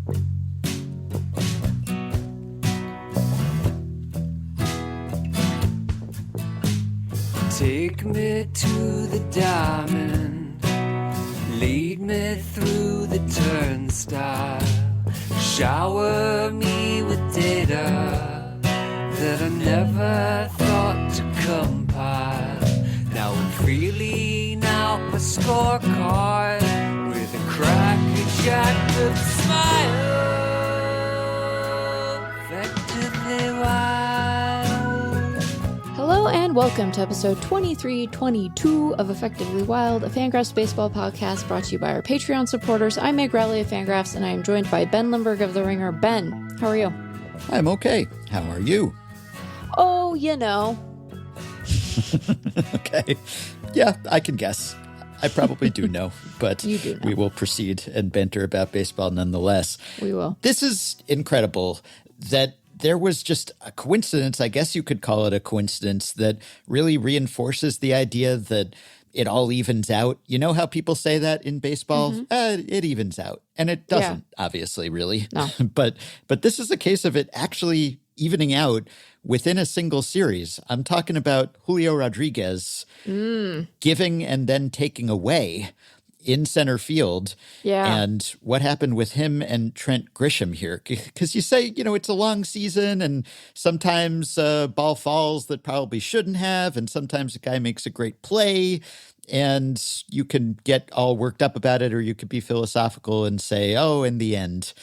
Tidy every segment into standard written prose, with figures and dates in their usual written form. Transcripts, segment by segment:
Take me to the diamond, lead me through the turnstile, shower me with data that I never thought to compile. Now I'm filling out my scorecard with a crack-jacked up smile, effectively wild. Hello and welcome to episode 2322 of Effectively Wild, a FanGraphs baseball podcast brought to you by our Patreon supporters. I'm Meg Rowley of FanGraphs, and I am joined by Ben Lindbergh of The Ringer. Ben, how are you? I'm okay. How are you? Oh, you know. Okay. Yeah, I can guess. I probably do know, but You do know. We will proceed and banter about baseball nonetheless. We will. This is incredible that there was just a coincidence, I guess you could call it a coincidence, that really reinforces the idea that it all evens out. You know how people say that in baseball? It evens out. And it doesn't, obviously, really. No. But this is a case of it actually evening out within a single series. I'm talking about Julio Rodriguez giving and then taking away in center field. Yeah. And what happened with him and Trent Grisham here. Because you say, it's a long season and sometimes a ball falls that probably shouldn't have. And sometimes a guy makes a great play and you can get all worked up about it, or you could be philosophical and say, oh, in the end,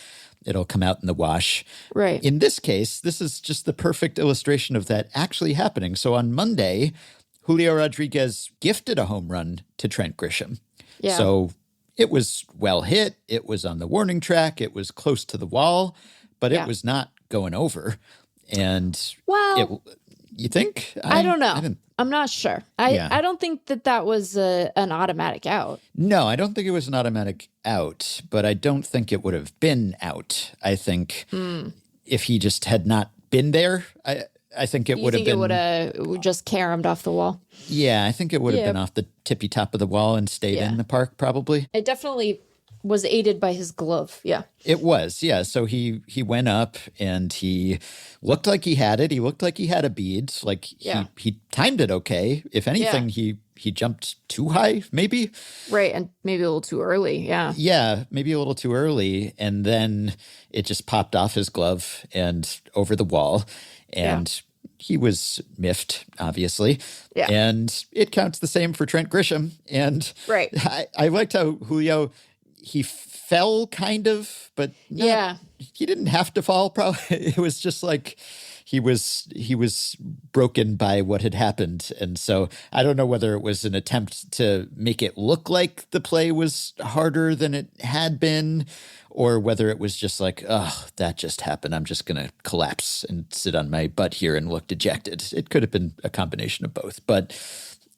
it'll come out in the wash. Right. In this case, this is just the perfect illustration of that actually happening. So on Monday, Julio Rodriguez gifted a home run to Trent Grisham. Yeah. So it was well hit. It was on the warning track. It was close to the wall, but it was not going over. And you think? I don't know. I'm not sure. I don't think that was an automatic out. No, I don't think it was an automatic out, but I don't think it would have been out. I think if he just had not been there, I think it would have been. You think it would have just caromed off the wall? Yeah, I think it would have been off the tippy top of the wall and stayed in the park probably. It definitely was aided by his glove. Yeah. It was, yeah. So he went up and he looked like he had it. He looked like he had a bead. Like he timed it okay. If anything, he jumped too high, maybe. Right, and maybe a little too early, yeah. Yeah, maybe a little too early. And then it just popped off his glove and over the wall. And he was miffed, obviously. Yeah. And it counts the same for Trent Grisham. And I liked how Julio, he fell kind of, but he didn't have to fall. Probably it was just like he was broken by what had happened. And so I don't know whether it was an attempt to make it look like the play was harder than it had been, or whether it was just like, oh, that just happened. I'm just going to collapse and sit on my butt here and look dejected. It could have been a combination of both. But,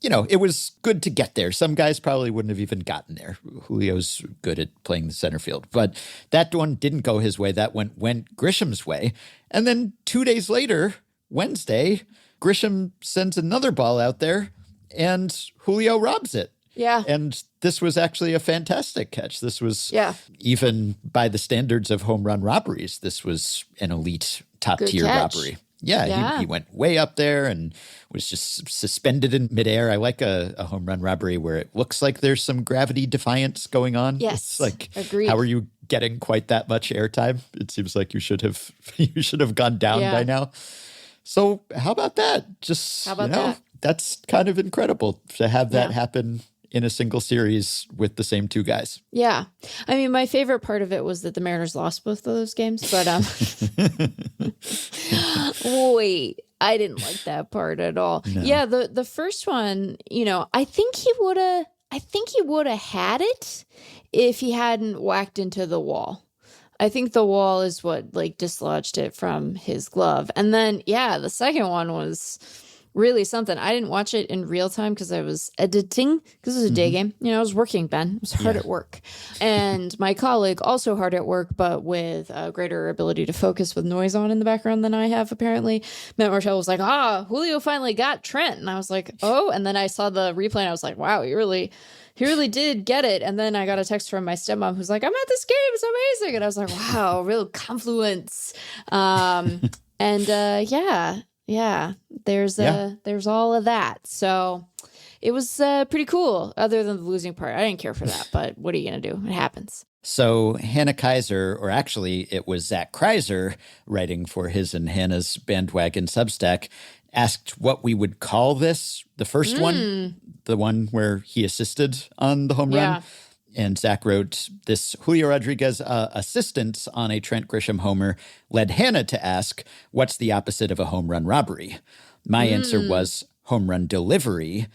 it was good to get there. Some guys probably wouldn't have even gotten there. Julio's good at playing the center field. But that one didn't go his way. That went Grisham's way. And then 2 days later, Wednesday, Grisham sends another ball out there and Julio robs it. Yeah. And this was actually a fantastic catch. This was, even by the standards of home run robberies, this was an elite top-tier robbery. Yeah, he went way up there and was just suspended in midair. I like a home run robbery where it looks like there's some gravity defiance going on. Yes, it's like, agreed. How are you getting quite that much airtime? It seems like you should have gone down by now. So how about that? That? That's kind of incredible to have that happen in a single series with the same two guys. Yeah. I mean, my favorite part of it was that the Mariners lost both of those games, but wait, I didn't like that part at all. No. Yeah, the first one, I think he would have had it if he hadn't whacked into the wall. I think the wall is what dislodged it from his glove. And then, the second one was really something. I didn't watch it in real time because I was editing, because it was a day game. I was working, Ben. I was hard at work. And my colleague, also hard at work, but with a greater ability to focus with noise on in the background than I have, apparently. Matt Martell was like, Julio finally got Trent. And I was like, oh. And then I saw the replay and I was like, wow, he really did get it. And then I got a text from my stepmom who's like, I'm at this game. It's amazing. And I was like, wow, real confluence. There's all of that. So it was pretty cool, other than the losing part. I didn't care for that, but what are you going to do? It happens. So Hannah Kaiser, or actually it was Zach Kreiser, writing for his and Hannah's Bandwagon Substack, asked what we would call this. The first one, the one where he assisted on the home run. And Zach wrote, this Julio Rodriguez assistance on a Trent Grisham homer led Hannah to ask, what's the opposite of a home run robbery? My answer was home run delivery.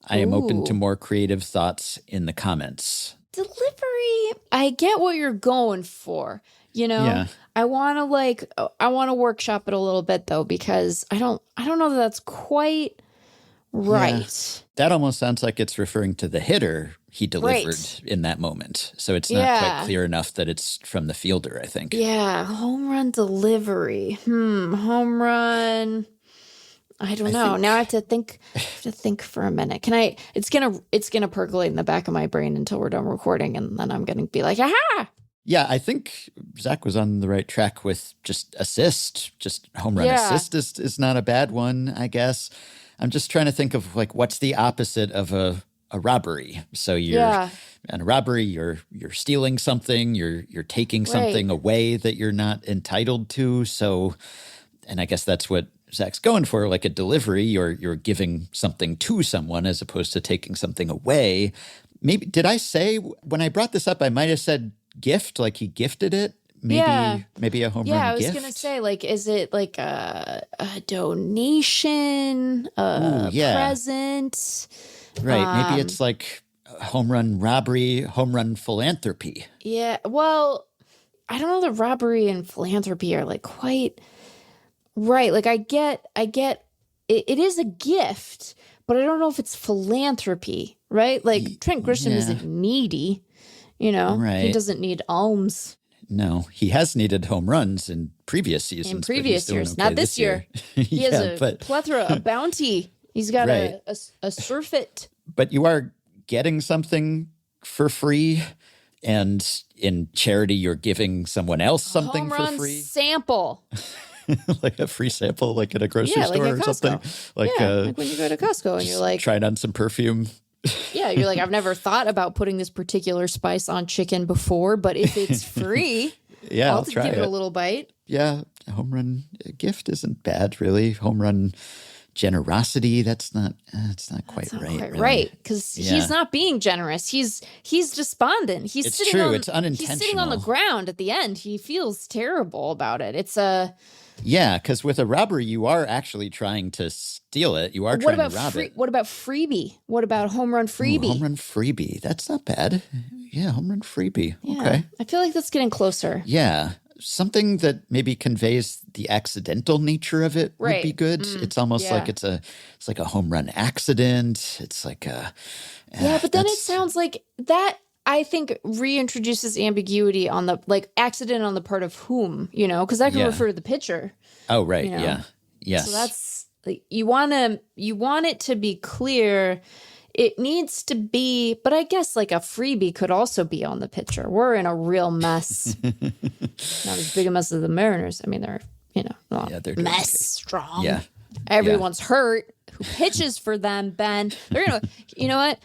I am open to more creative thoughts in the comments. Delivery, I get what you're going for. I want to workshop it a little bit though, because I don't know that that's quite right. Yeah. That almost sounds like it's referring to the hitter he delivered in that moment. So it's not quite clear enough that it's from the fielder, I think. Yeah, home run delivery. Home run. I don't know. Now I have to think for a minute. It's gonna percolate in the back of my brain until we're done recording, and then I'm gonna be like, aha! Yeah, I think Zach was on the right track with just assist. Just home run assist is not a bad one, I guess. I'm just trying to think of what's the opposite of a robbery. So you're in a robbery, you're stealing something, you're taking something away that you're not entitled to. So, and I guess that's what Zach's going for, like a delivery. You're giving something to someone as opposed to taking something away. Maybe did I say when I brought this up, I might have said gift, like he gifted it. Maybe a home run gift. Yeah, I was going to say, is it like a donation, a present? Right. Maybe it's like home run robbery, home run philanthropy. Yeah. Well, I don't know that robbery and philanthropy are quite right. I get it is a gift, but I don't know if it's philanthropy, right? Trent Grisham isn't needy, Right. He doesn't need alms. No, he has needed home runs in previous seasons. In previous years, okay not this year. He has a plethora, a bounty. He's got a surfeit. But you are getting something for free, and in charity, you're giving someone else something for free. Sample. Like a free sample, like at a grocery store or something. Like when you go to Costco and you're like, trying on some perfume. Yeah, you're like, I've never thought about putting this particular spice on chicken before, but if it's free, I'll try give it a little bite. Yeah, home run gift isn't bad, really. Home run generosity, that's not quite right. Right, because he's not being generous. He's despondent. It's true. It's unintentional. He's sitting on the ground at the end. He feels terrible about it. Yeah, because with a robbery, you are actually trying to steal it. You are trying to rob it. What about freebie? What about home run freebie? Ooh, home run freebie. That's not bad. Yeah, home run freebie. Yeah, okay. I feel like that's getting closer. Yeah. Something that maybe conveys the accidental nature of it would be good. It's almost like it's like a home run accident. It's like a... but then it sounds like that... I think reintroduces ambiguity on the accident on the part of whom, because that can refer to the pitcher. Oh, right. Yeah. Yes. So that's you want it to be clear. It needs to be, but I guess a freebie could also be on the pitcher. We're in a real mess. Not as big a mess as the Mariners. I mean, they're they're mess strong. Yeah. Everyone's hurt. Who pitches for them, Ben? They're gonna. You know what?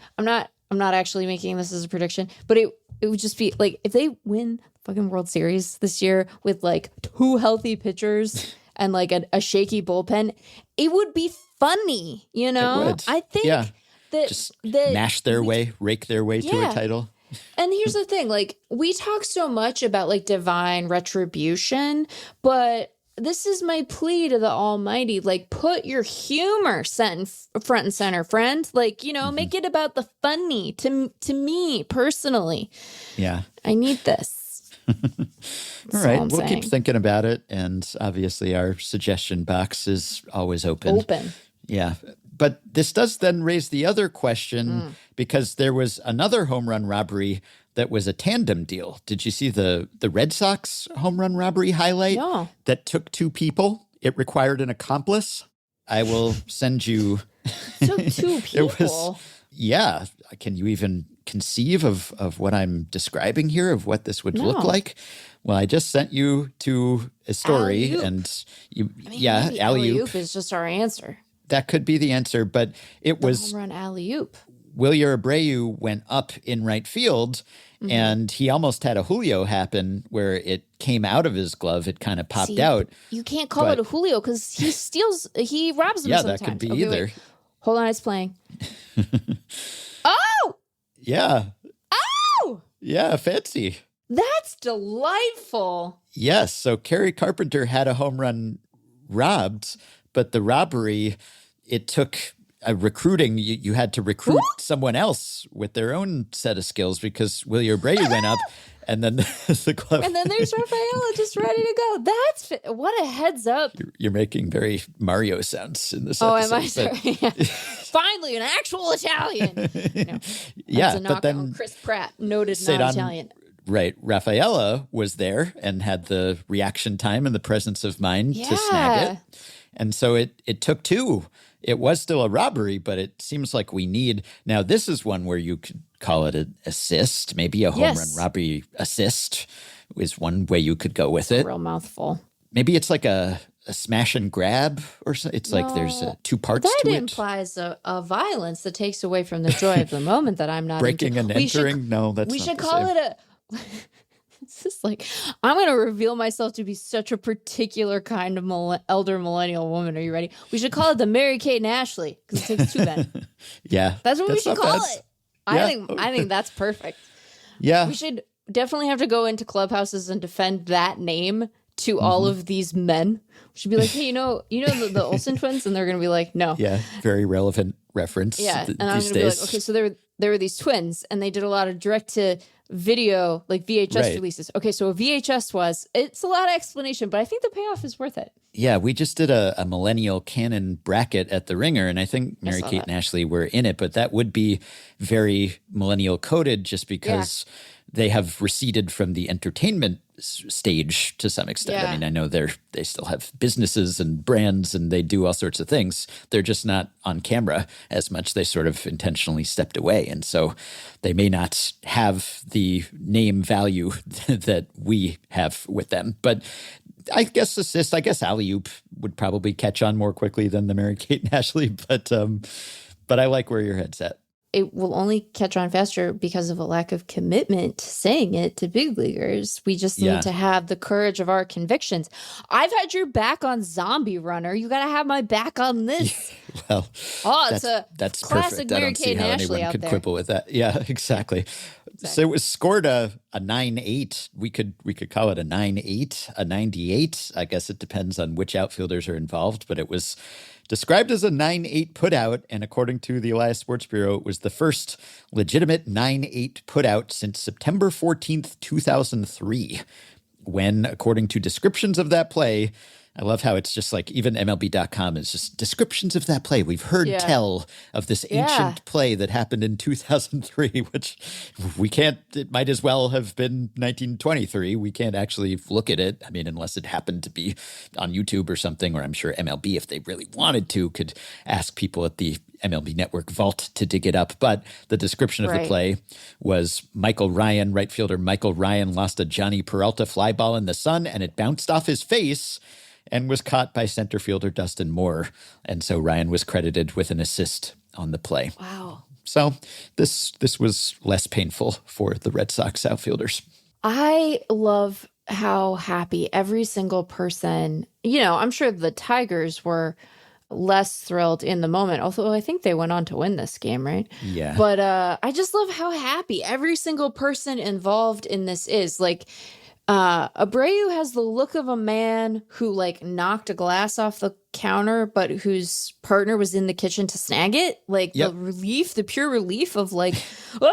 I'm not actually making this as a prediction, but it would just be if they win the fucking World Series this year with two healthy pitchers and a shaky bullpen, it would be funny, It would. I think that just rake their way to a title. And here's the thing, we talk so much about divine retribution, but this is my plea to the Almighty. Put your humor front and center, friend. Make it about the funny to me personally. Yeah. I need this. All right. We'll keep thinking about it. And obviously our suggestion box is always open. Yeah. But this does then raise the other question because there was another home run robbery that was a tandem deal. Did you see the Red Sox home run robbery highlight? No. That took two people? It required an accomplice. I will send you. So two people. Yeah. Can you even conceive of what I'm describing here, of what this would look like? Well, I just sent you to a story Alley-oop. and Maybe alley-oop is just our answer. That could be the answer, but it was home run alley-oop. Wilyer Abreu went up in right field, and he almost had a Julio happen where it came out of his glove. It kind of popped out. You can't call it a Julio because he robs them sometimes. Yeah, that could be either. Wait. Hold on, it's playing. Oh! Yeah. Oh! Yeah, fancy. That's delightful. Yes, so Kerry Carpenter had a home run robbed, but the robbery, it took a recruiting. You had to recruit someone else with their own set of skills because Wilyer Abreu went up, and then the glove. And then there's Rafaela just ready to go. What a heads up. You're making very Mario sounds in this episode. Am I? Sorry. Finally, an actual Italian. No, yeah, a knock but then on Chris Pratt, noted non-Italian. Right. Rafaela was there and had the reaction time and the presence of mind to snag it. And so it took two. It was still a robbery, but it seems like we need. Now, this is one where you could call it an assist. Maybe a home run robbery assist is one way you could go with it. Real mouthful. Maybe it's like a smash and grab or something. It's like there's two parts to it. That implies a violence that takes away from the joy of the moment that I'm not breaking into. And entering. No, that's not we should the call same. it a. It's just like, I'm going to reveal myself to be such a particular kind of elder millennial woman. Are you ready? We should call it the Mary Kate and Ashley because it takes two men. Yeah. That's what we should call it. Yeah. I think that's perfect. Yeah. We should definitely have to go into clubhouses and defend that name to all of these men. We should be like, hey, you know the Olsen twins? And they're going to be like, no. Yeah. Very relevant reference. Yeah. And I'm going to be like, okay, so there were these twins and they did a lot of direct to video, like VHS releases. Okay, so a VHS it's a lot of explanation, but I think the payoff is worth it. Yeah, we just did a millennial canon bracket at the Ringer, and I think Mary Kate and Ashley were in it, but that would be very millennial coded just because they have receded from the entertainment stage to some extent. I mean, I know they still have businesses and brands and they do all sorts of things. They're just not on camera as much. They sort of intentionally stepped away. And so they may not have the name value that we have with them. But I guess assist, I guess alley-oop would probably catch on more quickly than the Mary Kate and Ashley. But I like where your head's at. It will only catch on faster because of a lack of commitment to saying it to big leaguers. We just need to have the courage of our convictions. I've had your back on Zombie Runner. You got to have my back on this. Well, that's classic perfect. Mary Kate and Ashley out could there. Quibble with that. Yeah, exactly. So it was scored a 9-8. We could call it a 9-8, a 98. I guess it depends on which outfielders are involved, but it was described as a 9-8 putout, and according to the Elias Sports Bureau, it was the first legitimate 9-8 putout since September 14th, 2003, when, according to descriptions of that play, I love how it's just like even MLB.com is just descriptions of that play. We've heard tell of this ancient play that happened in 2003, which it might as well have been 1923. We can't actually look at it. I mean, unless it happened to be on YouTube or something, or I'm sure MLB, if they really wanted to, could ask people at the MLB Network vault to dig it up. But the description of the play was right fielder Michael Ryan lost a Johnny Peralta fly ball in the sun and it bounced off his face and was caught by center fielder Dustin Moore. And so Ryan was credited with an assist on the play. Wow. So this was less painful for the Red Sox outfielders. I love how happy every single person, I'm sure the Tigers were less thrilled in the moment, although I think they went on to win this game, right? Yeah. But I just love how happy every single person involved in this is. Like, Abreu has the look of a man who knocked a glass off the counter, but whose partner was in the kitchen to snag it. The pure relief of oh no,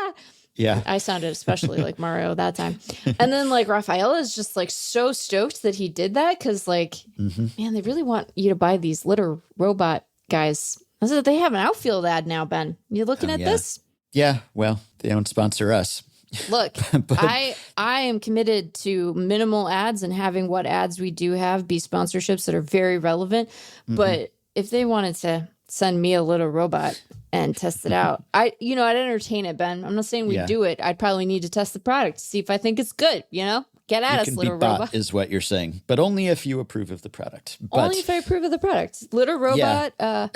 yeah. Yeah. I sounded especially like Mario that time. And then like Rafaela is just like so stoked that he did that because like, man, they really want you to buy these litter robot guys. They have an outfield ad now, Ben. You looking at this? Yeah, well, they don't sponsor us. Look, I am committed to minimal ads and having what ads we do have be sponsorships that are very relevant. But if they wanted to send me a little robot and test it out, I'd entertain it, Ben. I'm not saying we do it. I'd probably need to test the product to see if I think it's good, Get at us, little robot. Is what you're saying, but only if you approve of the product. Only if I approve of the product. Little robot,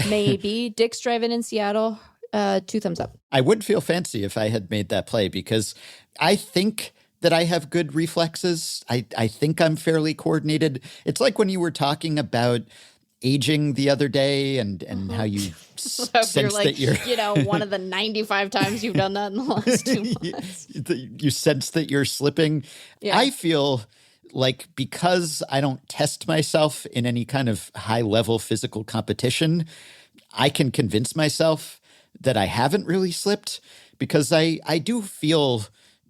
maybe. Dick's driving in Seattle. 2 thumbs up. I would feel fancy if I had made that play because I think that I have good reflexes. I think I'm fairly coordinated. It's like when you were talking about aging the other day and how you sense that you're one of the 95 times you've done that in the last 2 months. You sense that you're slipping. Yeah. I feel like because I don't test myself in any kind of high level physical competition, I can convince myself that I haven't really slipped because I do feel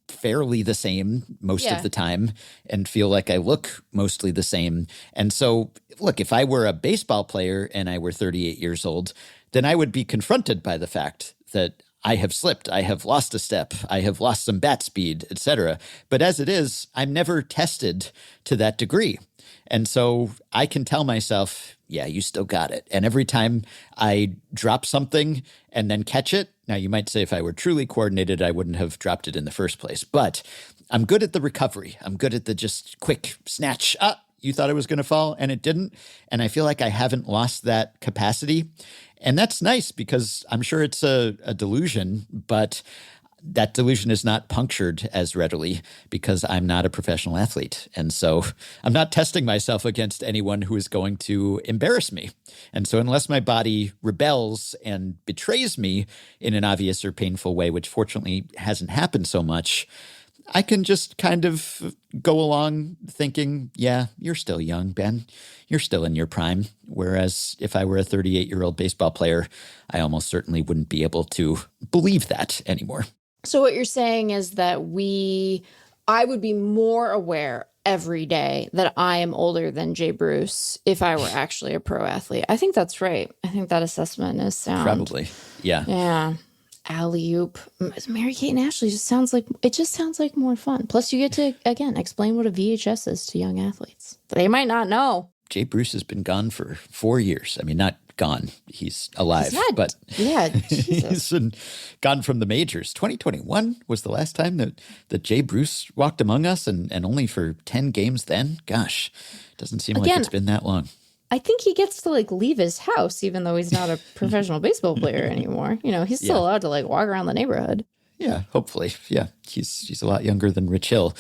fairly the same most of the time and feel like I look mostly the same. And so, look, if I were a baseball player and I were 38 years old, then I would be confronted by the fact that I have slipped, I have lost a step, I have lost some bat speed, etc. But as it is, I'm never tested to that degree. And so I can tell myself, yeah, you still got it. And every time I drop something and then catch it, now you might say if I were truly coordinated, I wouldn't have dropped it in the first place. But I'm good at the recovery. I'm good at the just quick snatch. You thought it was going to fall and it didn't. And I feel like I haven't lost that capacity. And that's nice because I'm sure it's a delusion, but that delusion is not punctured as readily because I'm not a professional athlete. And so I'm not testing myself against anyone who is going to embarrass me. And so unless my body rebels and betrays me in an obvious or painful way, which fortunately hasn't happened so much, I can just kind of go along thinking, yeah, you're still young, Ben. You're still in your prime. Whereas if I were a 38-year-old baseball player, I almost certainly wouldn't be able to believe that anymore. So what you're saying is that I would be more aware every day that I am older than Jay Bruce if I were actually a pro athlete. I think that's right. I think that assessment is sound. Probably. Yeah. Yeah. Alley-oop. Mary-Kate and Ashley just sounds like more fun. Plus you get to, again, explain what a VHS is to young athletes. They might not know. Jay Bruce has been gone for 4 years. I mean, not gone. He's alive. But he's been gone from the majors. 2021 was the last time that Jay Bruce walked among us and only for 10 games then. Gosh, doesn't seem like it's been that long. I think he gets to leave his house even though he's not a professional baseball player anymore. He's still allowed to walk around the neighborhood. Yeah, hopefully. Yeah, he's a lot younger than Rich Hill.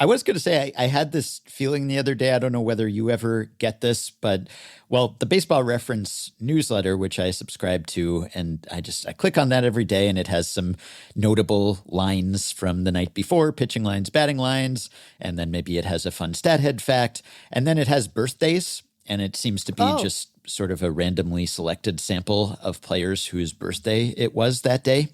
I was going to say, I had this feeling the other day. I don't know whether you ever get this, but, the Baseball Reference newsletter, which I subscribe to, and I click on that every day, and it has some notable lines from the night before, pitching lines, batting lines, and then maybe it has a fun stat head fact, and then it has birthdays, and it seems to be just sort of a randomly selected sample of players whose birthday it was that day.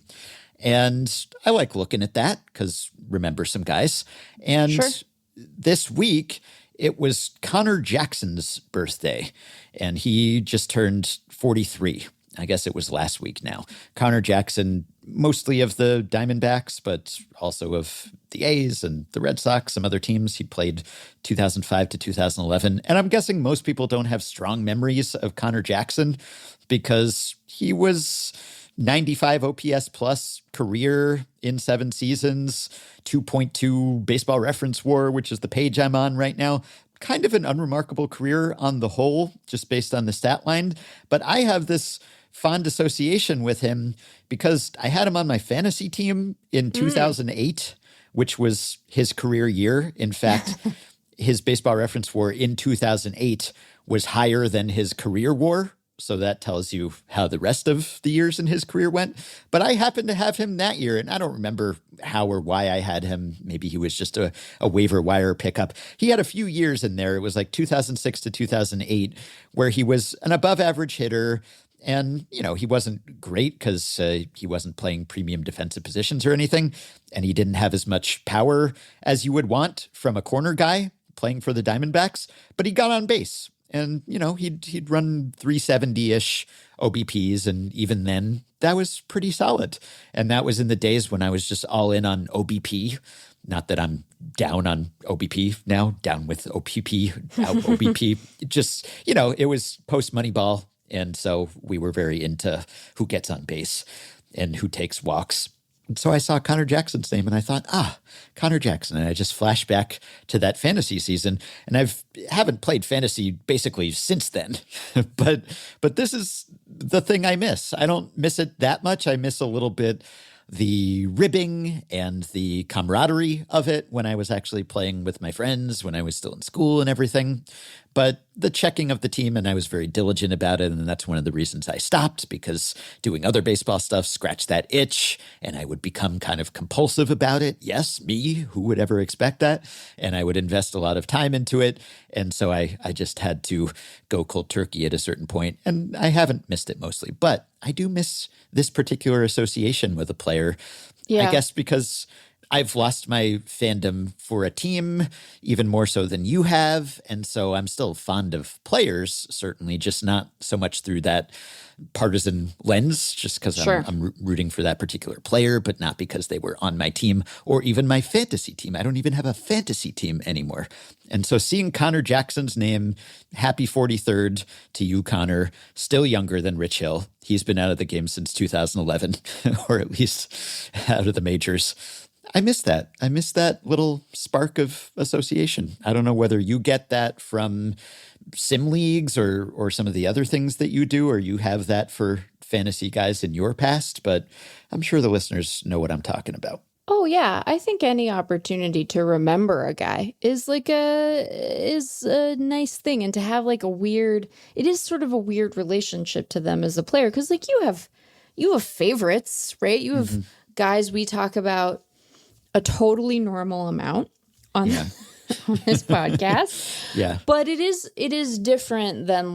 And I like looking at that because remember some guys. And this week, it was Connor Jackson's birthday, and he just turned 43. I guess it was last week now. Connor Jackson, mostly of the Diamondbacks, but also of the A's and the Red Sox, some other teams. He played 2005 to 2011. And I'm guessing most people don't have strong memories of Connor Jackson because he was 95 OPS plus career in 7 seasons, 2.2 Baseball Reference WAR, which is the page I'm on right now. Kind of an unremarkable career on the whole, just based on the stat line. But I have this fond association with him because I had him on my fantasy team in 2008, which was his career year. In fact, his Baseball Reference WAR in 2008 was higher than his career WAR. So that tells you how the rest of the years in his career went. But I happened to have him that year, and I don't remember how or why I had him. Maybe he was just a waiver wire pickup. He had a few years in there. It was 2006 to 2008, where he was an above average hitter And, he wasn't great because he wasn't playing premium defensive positions or anything. And he didn't have as much power as you would want from a corner guy playing for the Diamondbacks. But he got on base. And, he'd run 370-ish OBPs. And even then, that was pretty solid. And that was in the days when I was just all in on OBP. Not that I'm down on OBP now, down with OPP, out OBP. Just, it was post Moneyball. And so we were very into who gets on base and who takes walks. And so I saw Connor Jackson's name and I thought, Connor Jackson. And I just flashed back to that fantasy season. And haven't played fantasy basically since then. but this is the thing I miss. I don't miss it that much. I miss a little bit the ribbing and the camaraderie of it when I was actually playing with my friends, when I was still in school and everything. But the checking of the team, and I was very diligent about it, and that's one of the reasons I stopped, because doing other baseball stuff scratched that itch, and I would become kind of compulsive about it. Yes, me, who would ever expect that? And I would invest a lot of time into it, and so I just had to go cold turkey at a certain point, and I haven't missed it mostly. But I do miss this particular association with a player, I guess because I've lost my fandom for a team even more so than you have. And so I'm still fond of players, certainly, just not so much through that partisan lens, just because I'm rooting for that particular player, but not because they were on my team or even my fantasy team. I don't even have a fantasy team anymore. And so seeing Connor Jackson's name, happy 43rd to you, Connor, still younger than Rich Hill. He's been out of the game since 2011, or at least out of the majors. I miss that. I miss that little spark of association. I don't know whether you get that from sim leagues or some of the other things that you do, or you have that for fantasy guys in your past, but I'm sure the listeners know what I'm talking about. Oh yeah, I think any opportunity to remember a guy is a nice thing, and to have it is sort of a weird relationship to them as a player, because you have favorites, right? You have guys we talk about a totally normal amount on on this podcast. Yeah. But it is different than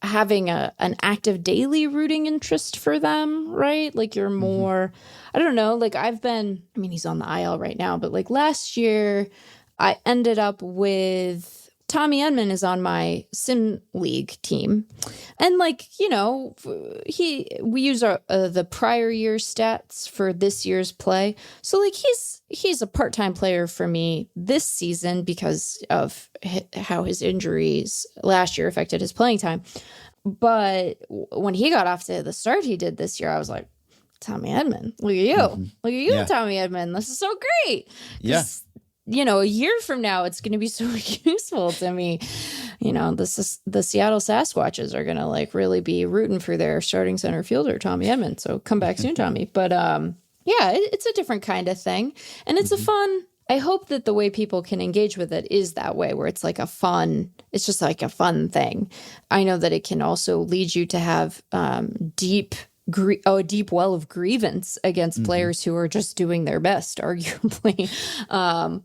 having an active daily rooting interest for them, right? You're more, I don't know, he's on the IL right now, but we year I ended up with Tommy Edman is on my sim league team. And we use the prior year stats for this year's play. So he's a part-time player for me this season because of how his injuries last year affected his playing time. But when he got off to the start he did this year, I was like, Tommy Edman, look at you. Look at you, Tommy Edman. This is so great. Yeah. A year from now, it's going to be so useful to me. The Seattle Sasquatches are going to really be rooting for their starting center fielder, Tommy Edman. So come back soon, Tommy. But it's a different kind of thing. And it's I hope that the way people can engage with it is that way, where it's it's just a fun thing. I know that it can also lead you to have a deep well of grievance against players who are just doing their best, arguably.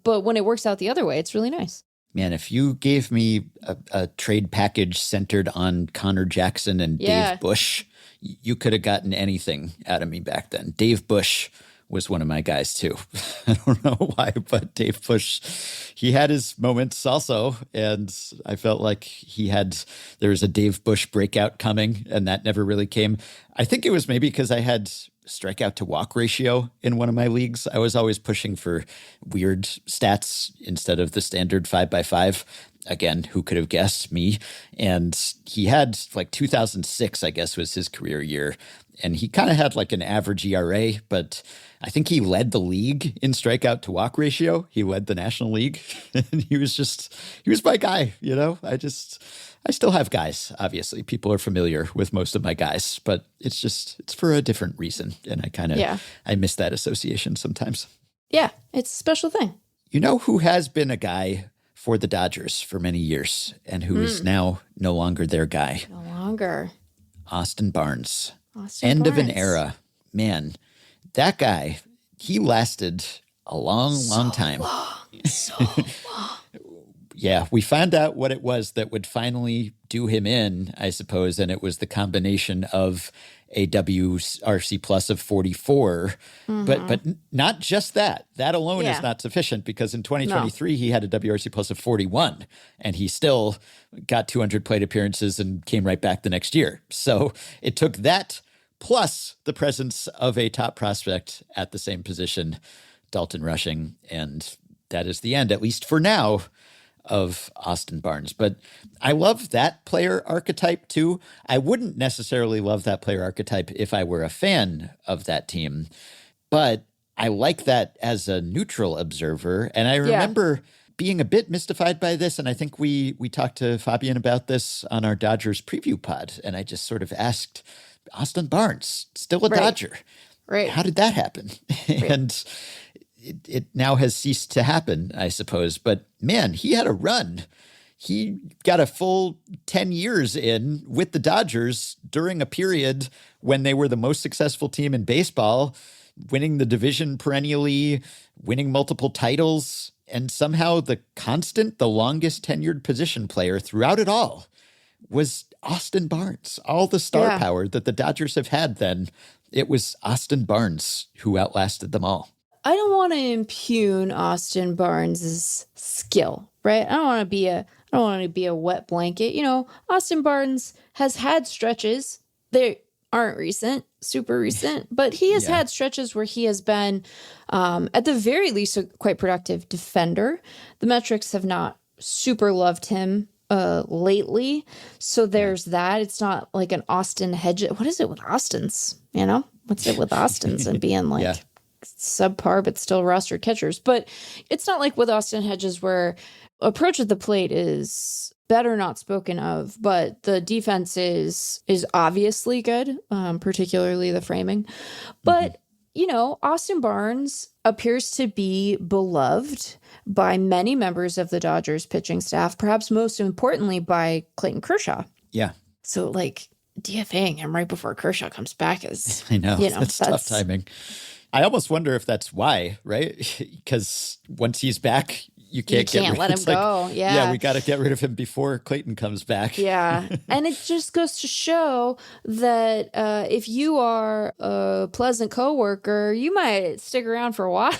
But when it works out the other way, it's really nice. Man, if you gave me a trade package centered on Connor Jackson and Dave Bush, you could have gotten anything out of me back then. Dave Bush was one of my guys too. I don't know why, but Dave Bush, he had his moments also. And I felt like there was a Dave Bush breakout coming, and that never really came. I think it was maybe because I had strikeout to walk ratio in one of my leagues. I was always pushing for weird stats instead of the standard 5x5. Again, who could have guessed? Me. And he had 2006, I guess, was his career year. And he kind of had an average ERA, but I think he led the league in strikeout to walk ratio. He led the National League. And he was my guy, I still have guys, obviously. People are familiar with most of my guys, but it's for a different reason. And I miss that association sometimes. Yeah, it's a special thing. You know who has been a guy for the Dodgers for many years and who is now no longer their guy? No longer. Austin Barnes. End of an era. Man, that guy, he lasted a long time. So long. Yeah, we found out what it was that would finally do him in, I suppose, and it was the combination of a WRC plus of 44, but not just that. That alone is not sufficient, because in 2023 he had a WRC plus of 41, and he still got 200 plate appearances and came right back the next year. So it took that plus the presence of a top prospect at the same position, Dalton Rushing, and that is the end, at least for now, of Austin Barnes. But I love that player archetype too. I wouldn't necessarily love that player archetype if I were a fan of that team, but I like that as a neutral observer. And I remember being a bit mystified by this, and I think we talked to Fabian about this on our Dodgers preview pod, and I just sort of asked, Austin Barnes, still a Dodger. Right. How did that happen? And it now has ceased to happen, I suppose. But man, he had a run. He got a full 10 years in with the Dodgers during a period when they were the most successful team in baseball, winning the division perennially, winning multiple titles, and somehow the longest tenured position player throughout it all was Austin Barnes. All the star power that the Dodgers have had then, it was Austin Barnes who outlasted them all. I don't want to impugn Austin Barnes' skill, right? I don't want to be a wet blanket. You know, Austin Barnes has had stretches. They aren't recent, super recent, but he has had stretches where he has been, at the very least, a quite productive defender. The metrics have not super loved him lately. So there's that. It's not like an Austin Hedges. What is it with Austins? You know, what's it with Austins and being like subpar but still roster catchers? But it's not like with Austin Hedges where approach at the plate is better not spoken of, but the defense is obviously good, particularly the framing. But you know, Austin Barnes appears to be beloved by many members of the Dodgers pitching staff, perhaps most importantly by Clayton Kershaw. Yeah. So like DFAing him right before Kershaw comes back is, I know, that's tough timing. I almost wonder if that's why, right? Because once he's back, you can't let him go. Yeah, we got to get rid of him before Clayton comes back. Yeah. And it just goes to show that if you are a pleasant coworker, you might stick around for a while.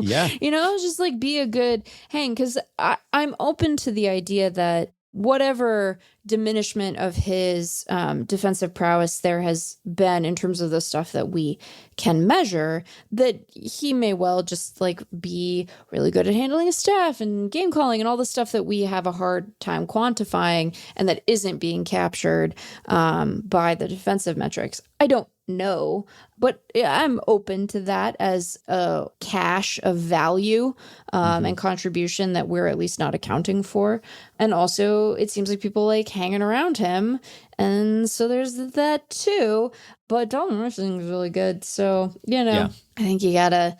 Yeah. You know, just like be a good hang. Because I'm open to the idea that whatever diminishment of his defensive prowess there has been in terms of the stuff that we can measure, that he may well just like be really good at handling his staff and game calling and all the stuff that we have a hard time quantifying and that isn't being captured by the defensive metrics. I don't know, but I'm open to that as a cache of value and contribution that we're at least not accounting for. And also it seems like people like hanging around him, and so there's that too. But Dalton Rushing is really good, so you know, I think you gotta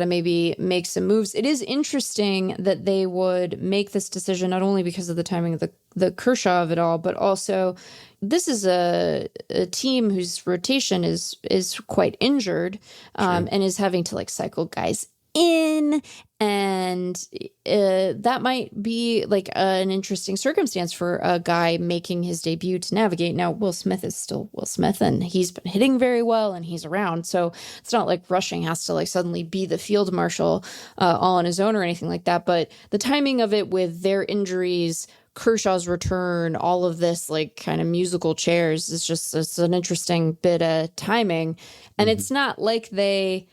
maybe make some moves. It is interesting that they would make this decision not only because of the timing of the Kershaw of it all, but also this is a team whose rotation is quite injured and is having to like cycle guys in, and that might be like an interesting circumstance for a guy making his debut to navigate. Now, Will Smith is still Will Smith, and he's been hitting very well, and he's around, so it's not like Rushing has to like suddenly be the field marshal all on his own or anything like that. But the timing of it with their injuries, Kershaw's return, all of this like kind of musical chairs is just, it's an interesting bit of timing. And it's not like the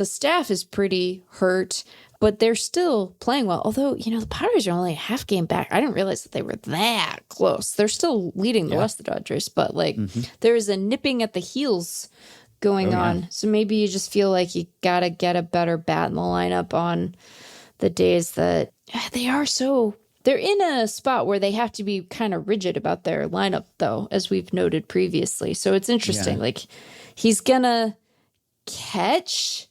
staff is pretty hurt, but they're still playing well. Although, you know, the Padres are only a half game back. I didn't realize that they were that close. They're still leading the West, the Dodgers, but like there is a nipping at the heels going on. Yeah. So maybe you just feel like you got to get a better bat in the lineup on the days that they're in a spot where they have to be kind of rigid about their lineup, though, as we've noted previously. So it's interesting. Like, he's going to catch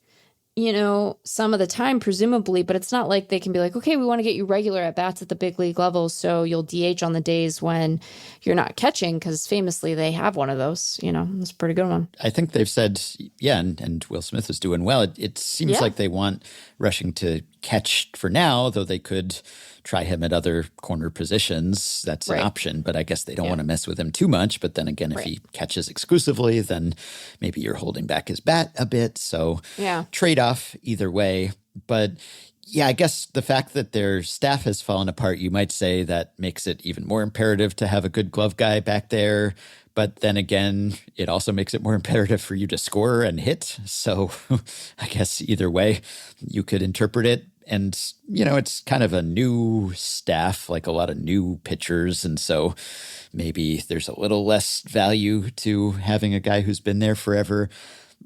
some of the time, presumably, but it's not like they can be like, okay, we want to get you regular at bats at the big league level, so you'll DH on the days when you're not catching, because famously they have one of those. It's a pretty good one. I think they've said, and Will Smith is doing well. It seems like they want Rushing to catch for now, though they could try him at other corner positions. That's an option, but I guess they don't want to mess with him too much. But then again, if he catches exclusively, then maybe you're holding back his bat a bit. So trade-off either way. But yeah, I guess the fact that their staff has fallen apart, you might say that makes it even more imperative to have a good glove guy back there. But then again, it also makes it more imperative for you to score and hit. So I guess either way, you could interpret it. And, it's kind of a new staff, like a lot of new pitchers. And so maybe there's a little less value to having a guy who's been there forever.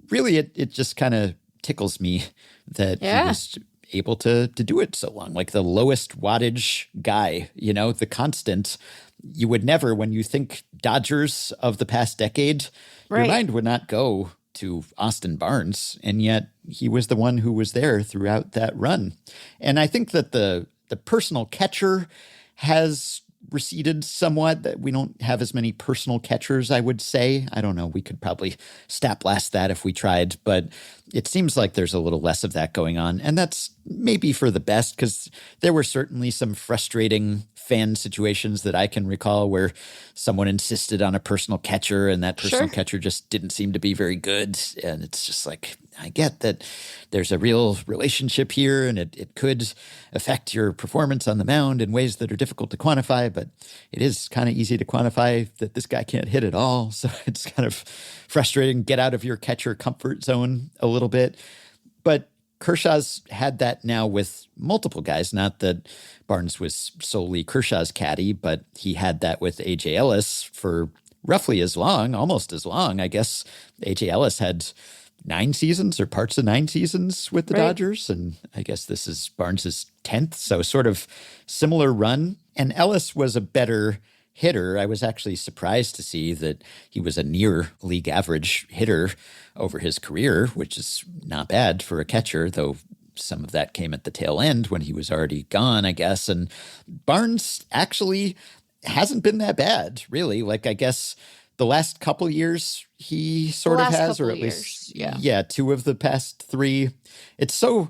Really, it just kind of tickles me that he was able to do it so long. Like the lowest wattage guy, the constant. You would never, when you think Dodgers of the past decade, your mind would not go to Austin Barnes, and yet he was the one who was there throughout that run. And I think that the personal catcher has receded somewhat, that we don't have as many personal catchers, I would say. I don't know. We could probably stat blast that if we tried, but it seems like there's a little less of that going on. And that's maybe for the best, because there were certainly some frustrating fan situations that I can recall where someone insisted on a personal catcher and that personal catcher just didn't seem to be very good. And it's just like, I get that there's a real relationship here and it could affect your performance on the mound in ways that are difficult to quantify, but it is kind of easy to quantify that this guy can't hit at all. So it's kind of frustrating. Get out of your catcher comfort zone a little bit. But Kershaw's had that now with multiple guys. Not that Barnes was solely Kershaw's caddy, but he had that with A.J. Ellis for roughly as long, almost as long. I guess A.J. Ellis had 9 seasons or parts of 9 seasons with the Dodgers. And I guess this is Barnes's 10th. So sort of similar run. And Ellis was a better hitter. I was actually surprised to see that he was a near league average hitter over his career, which is not bad for a catcher, though some of that came at the tail end when he was already gone, I guess. And Barnes actually hasn't been that bad, really. Like, I guess the last couple years he sort of has, or at least, 2 of the past 3. It's so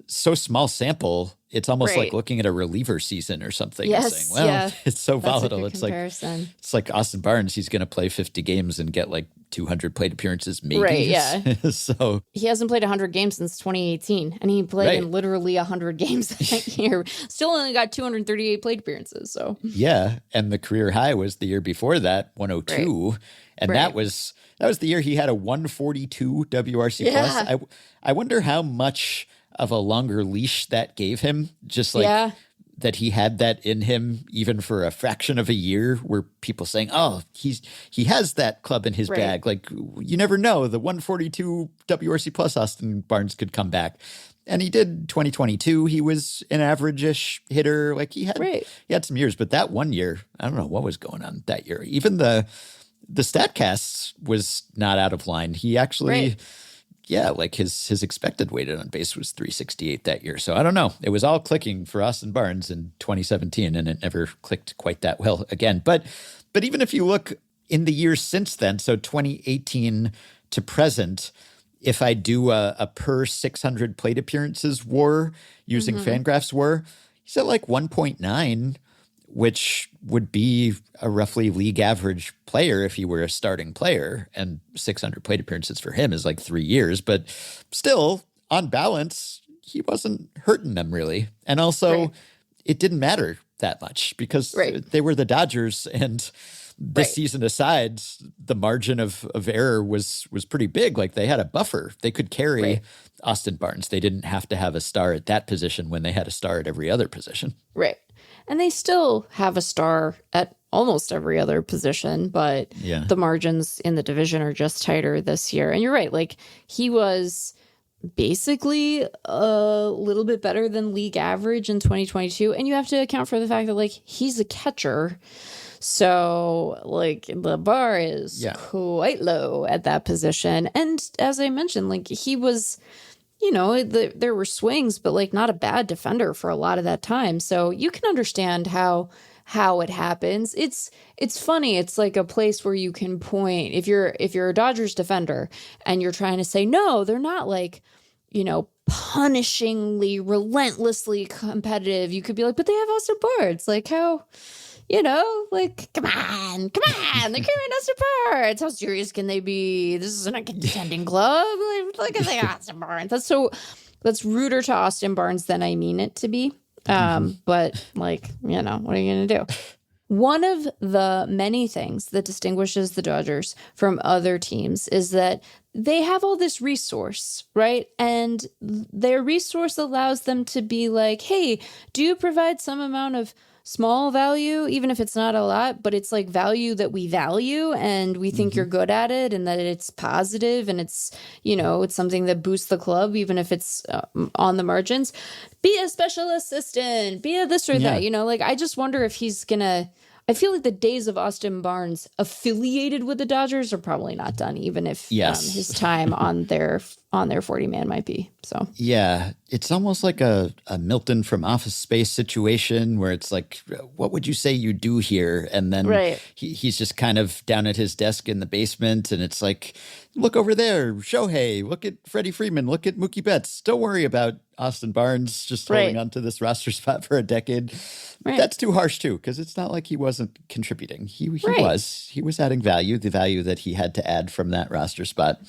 small sample. It's almost like looking at a reliever season or something. Yes, and saying, well, it's so volatile. It's comparison. It's like Austin Barnes. He's going to play 50 games and get like 200 plate appearances, maybe. Right, yeah. So he hasn't played 100 games since 2018, and he played in literally 100 games that year. Still only got 238 plate appearances. So yeah, and the career high was the year before that, 102, and that was the year he had a 142 WRC plus. I wonder how much of a longer leash that gave him, just like that he had that in him even for a fraction of a year, where people saying, oh, he has that club in his bag. Like, you never know. The 142 WRC plus Austin Barnes could come back. And he did 2022. He was an average-ish hitter. Like, he had some years, but that one year, I don't know what was going on that year. Even the StatCast was not out of line. He actually... Yeah, like his expected weighted on base was 368 that year. So I don't know. It was all clicking for Austin Barnes in 2017, and it never clicked quite that well again. But even if you look in the years since then, so 2018 to present, if I do a per 600 plate appearances WAR using FanGraphs WAR, he's at like 1.9, which would be a roughly league average player if he were a starting player. And 600 plate appearances for him is like 3 years. But still, on balance, he wasn't hurting them really. And also, it didn't matter that much because they were the Dodgers. And this season aside, the margin of error was pretty big. Like, they had a buffer. They could carry Austin Barnes. They didn't have to have a star at that position when they had a star at every other position. Right. And they still have a star at almost every other position, but the margins in the division are just tighter this year. And you're right. Like, he was basically a little bit better than league average in 2022. And you have to account for the fact that, like, he's a catcher. So, like, the bar is quite low at that position. And as I mentioned, like, he was... there were swings, but like not a bad defender for a lot of that time. So you can understand how it happens. It's funny. It's like a place where you can point if you're a Dodgers defender and you're trying to say, no, they're not like, punishingly, relentlessly competitive. You could be like, but they have Austin Barnes. Like how, like, come on, they're carrying Austin Barnes. How serious can they be? This isn't a contending club. Like, look at the Austin Barnes. That's ruder to Austin Barnes than I mean it to be. But like, what are you going to do? One of the many things that distinguishes the Dodgers from other teams is that they have all this resource, right? And their resource allows them to be like, hey, do you provide some amount of small value, even if it's not a lot, but it's like value that we value and we think you're good at it and that it's positive and it's, it's something that boosts the club, even if it's on the margins. Be a special assistant, be a this or that, like I just wonder if he's gonna. I feel like the days of Austin Barnes affiliated with the Dodgers are probably not done, even if his time on their 40-man might be. So yeah, it's almost like a Milton from Office Space situation where it's like, what would you say you do here? And then he's just kind of down at his desk in the basement, and it's like, look over there, Shohei, look at Freddie Freeman, look at Mookie Betts. Don't worry about Austin Barnes just holding onto this roster spot for a decade. Right. That's too harsh too, because it's not like he wasn't contributing. He was adding value, the value that he had to add from that roster spot.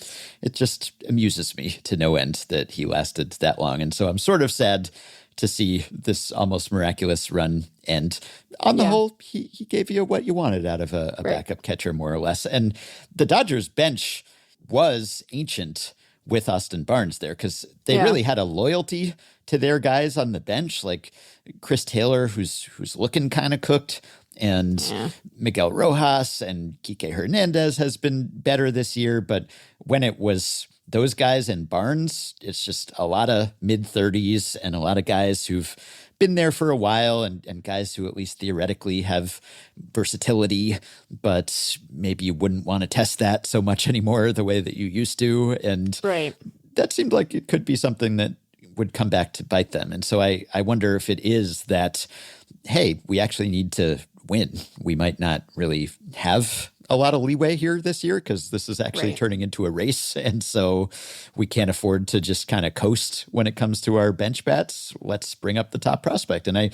It just amuses me to no end that he lasted that long. And so I'm sort of sad to see this almost miraculous run end. On the whole, he gave you what you wanted out of a backup catcher, more or less. And the Dodgers bench was ancient with Austin Barnes there because they really had a loyalty to their guys on the bench, like Chris Taylor, who's looking kind of cooked, and Miguel Rojas and Kike Hernandez has been better this year. But when it was those guys and Barnes, it's just a lot of mid-30s and a lot of guys who've been there for a while and guys who at least theoretically have versatility, but maybe you wouldn't want to test that so much anymore the way that you used to. And that seemed like it could be something that would come back to bite them. And so I wonder if it is that, hey, we actually need to win. We might not really have a lot of leeway here this year because this is actually turning into a race. And so we can't afford to just kind of coast when it comes to our bench bats. Let's bring up the top prospect. And I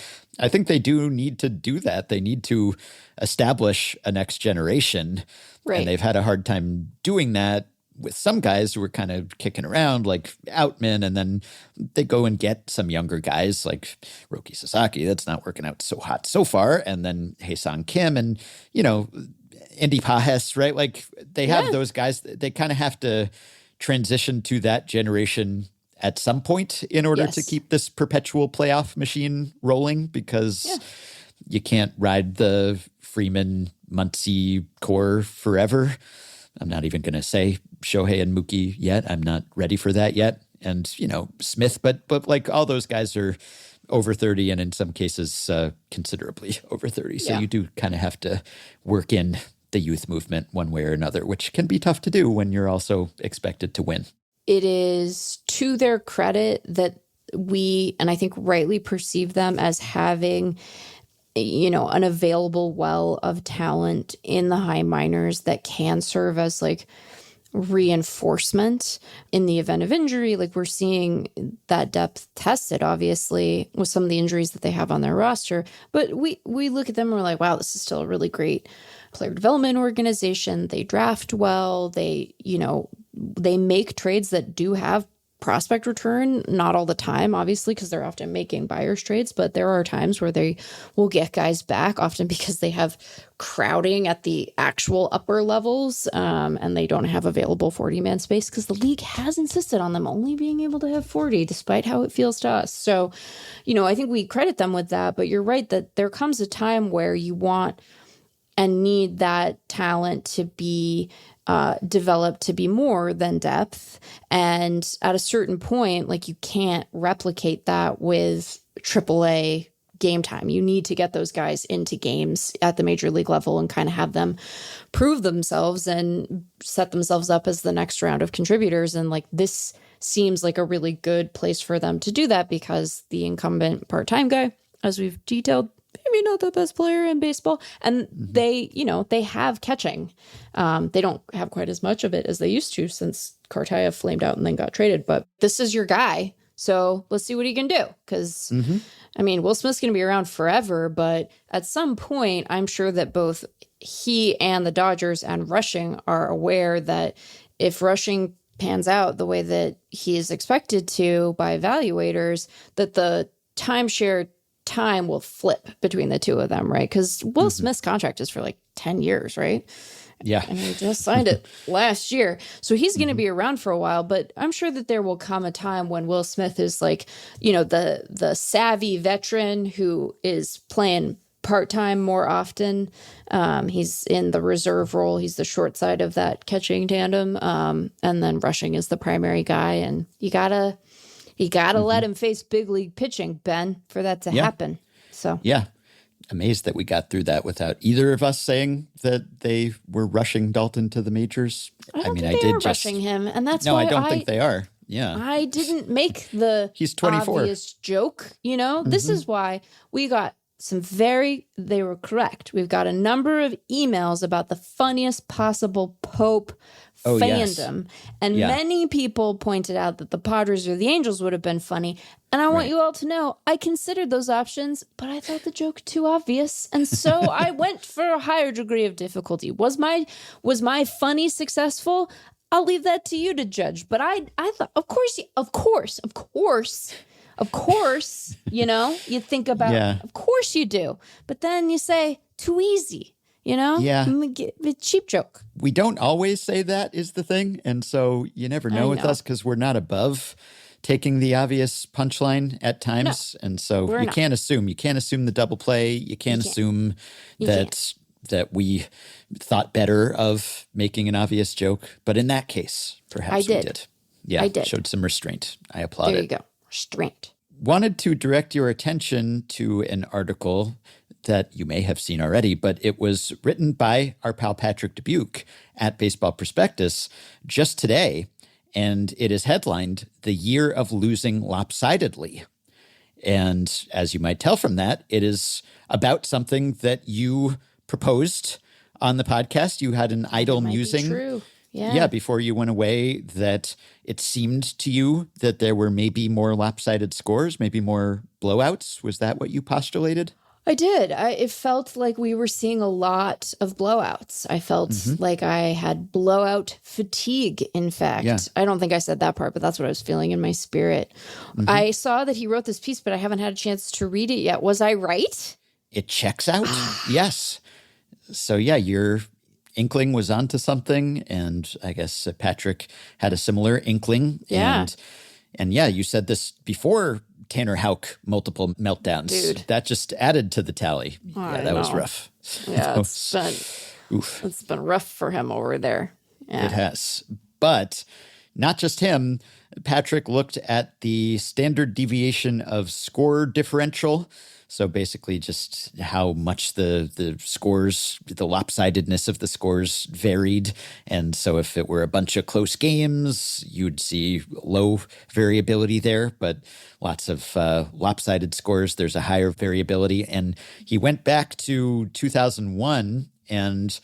think they do need to do that. They need to establish a next generation. And they've had a hard time doing that with some guys who were kind of kicking around like Outman, and then they go and get some younger guys like Roki Sasaki. That's not working out so hot so far. And then Hae-Sung Kim and, Andy Pajes, right? Like they have those guys. They kind of have to transition to that generation at some point in order to keep this perpetual playoff machine rolling because you can't ride the Freeman Muncy core forever. I'm not even going to say Shohei and Mookie yet. I'm not ready for that yet. And, Smith, but like all those guys are over 30 and in some cases considerably over 30. So you do kind of have to work in the youth movement one way or another, which can be tough to do when you're also expected to win. It is to their credit that we, and I think rightly perceive them as having an available well of talent in the high minors that can serve as like reinforcement in the event of injury. Like we're seeing that depth tested, obviously, with some of the injuries that they have on their roster. But we look at them and we're like, wow, this is still a really great player development organization. They draft well. They make trades that do have prospect return, not all the time, obviously, because they're often making buyer's trades, but there are times where they will get guys back, often because they have crowding at the actual upper levels, and they don't have available 40-man space because the league has insisted on them only being able to have 40, despite how it feels to us. So, I think we credit them with that, but you're right that there comes a time where you want and need that talent to be developed to be more than depth. And at a certain point, like you can't replicate that with AAA game time. You need to get those guys into games at the major league level and kind of have them prove themselves and set themselves up as the next round of contributors. And like this seems like a really good place for them to do that because the incumbent part-time guy, as we've detailed, maybe not the best player in baseball. And they, you know, they have catching. They don't have quite as much of it as they used to since Cartaya flamed out and then got traded. But this is your guy. So let's see what he can do. Because, I mean, Will Smith's going to be around forever. But at some point, I'm sure that both he and the Dodgers and Rushing are aware that if Rushing pans out the way that he is expected to by evaluators, that the timeshare time will flip between the two of them, right? Because Will Smith's contract is for like 10 years, right? Yeah. And he just signed it last year. So he's going to be around for a while, but I'm sure that there will come a time when Will Smith is like, you know, the savvy veteran who is playing part-time more often. He's in the reserve role. He's the short side of that catching tandem. And then Rushing is the primary guy. And you gotta let him face big league pitching, Ben, for that to happen. So yeah. Amazed that we got through that without either of us saying that they were rushing Dalton to the majors. I don't think they are rushing him, and that's no, why I don't think they are. Yeah, I didn't make the he's 24 obvious joke. You know, this is why we got they were correct. We've got a number of emails about the funniest possible Pope fandom. And many people pointed out that the Padres or the Angels would have been funny. And I want you all to know, I considered those options, but I thought the joke too obvious. And so I went for a higher degree of difficulty. Was my funny successful? I'll leave that to you to judge. But I thought, of course, you know, you think about, of course you do. But then you say, too easy. You know? Yeah. The cheap joke. We don't always say that is the thing. And so you never know with us because we're not above taking the obvious punchline at times. And so you can't assume. You can't assume the double play. You can't assume that we thought better of making an obvious joke. But in that case, perhaps we did. Yeah, I did. Showed some restraint. I applaud it. There you go. Restraint. Wanted to direct your attention to an article that you may have seen already, but it was written by our pal Patrick Dubuque at Baseball Prospectus just today, and it is headlined, "The Year of Losing Lopsidedly." And as you might tell from that, it is about something that you proposed on the podcast. You had an idle musing. True. Yeah, before you went away, that it seemed to you that there were maybe more lopsided scores, maybe more blowouts. Was that what you postulated? I did. It felt like we were seeing a lot of blowouts. I felt like I had blowout fatigue, in fact. Yeah. I don't think I said that part, but that's what I was feeling in my spirit. I saw that he wrote this piece, but I haven't had a chance to read it yet. Was I right? It checks out. Yes. So, yeah, your inkling was onto something, and I guess Patrick had a similar inkling. Yeah. And yeah, you said this before Tanner Houck multiple meltdowns. Dude. That just added to the tally. That was rough. Yeah, it's been rough for him over there. Yeah. It has. But not just him. Patrick looked at the standard deviation of score differential. So basically just how much the scores, the lopsidedness of the scores varied. And so if it were a bunch of close games, you'd see low variability there, but lots of lopsided scores, there's a higher variability. And he went back to 2001, and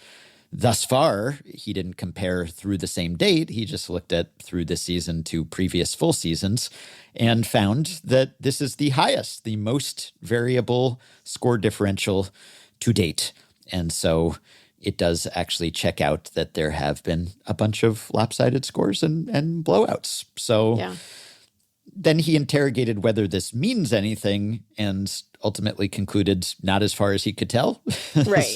thus far, he didn't compare through the same date. He just looked at through the season to previous full seasons and found that this is the highest, the most variable score differential to date. And so it does actually check out that there have been a bunch of lopsided scores and blowouts. So then he interrogated whether this means anything and ultimately concluded not as far as he could tell. Right.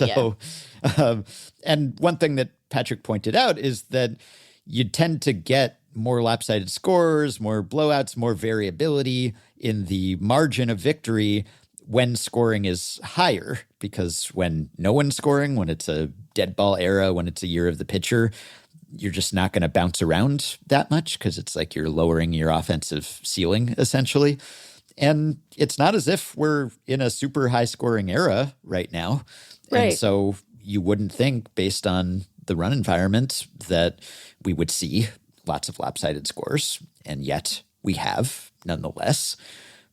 And one thing that Patrick pointed out is that you tend to get more lopsided scores, more blowouts, more variability in the margin of victory when scoring is higher, because when no one's scoring, when it's a dead ball era, when it's a year of the pitcher, you're just not going to bounce around that much because it's like you're lowering your offensive ceiling, essentially. And it's not as if we're in a super high scoring era right now. Right. And so you wouldn't think, based on the run environment, that we would see lots of lopsided scores. And yet we have, nonetheless.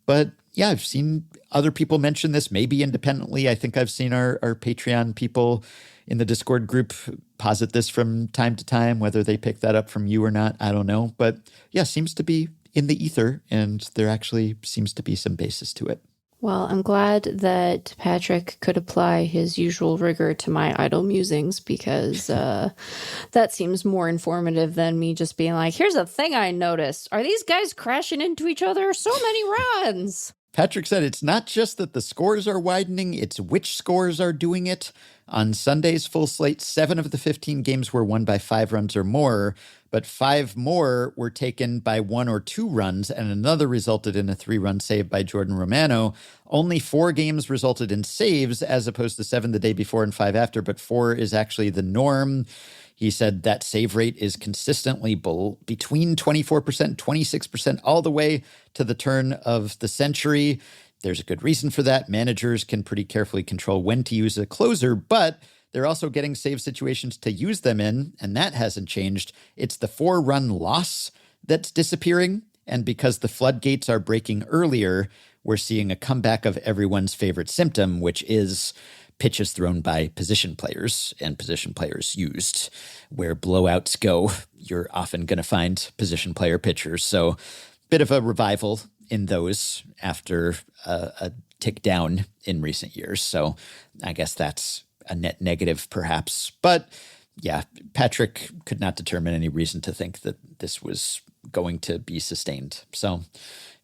But yeah, I've seen other people mention this, maybe independently. I think I've seen our Patreon people in the Discord group posit this from time to time. Whether they pick that up from you or not, I don't know. But yeah, seems to be in the ether, and there actually seems to be some basis to it. Well, I'm glad that Patrick could apply his usual rigor to my idle musings, because that seems more informative than me just being like, here's a thing I noticed. Are these guys crashing into each other? So many runs. Patrick said it's not just that the scores are widening, it's which scores are doing it. On Sunday's full slate, 7 of the 15 games were won by 5 runs or more, but 5 more were taken by 1 or 2 runs, and another resulted in a 3-run save by Jordan Romano. Only 4 games resulted in saves, as opposed to 7 the day before and 5 after, but 4 is actually the norm. He said that save rate is consistently between 24% and 26% all the way to the turn of the century. There's a good reason for that. Managers can pretty carefully control when to use a closer, but they're also getting save situations to use them in, and that hasn't changed. It's the 4-run loss that's disappearing, and because the floodgates are breaking earlier, we're seeing a comeback of everyone's favorite symptom, which is pitches thrown by position players and position players used. Where blowouts go, you're often going to find position player pitchers. So bit of a revival in those after a tick down in recent years. So I guess that's a net negative perhaps. But yeah, Patrick could not determine any reason to think that this was going to be sustained. So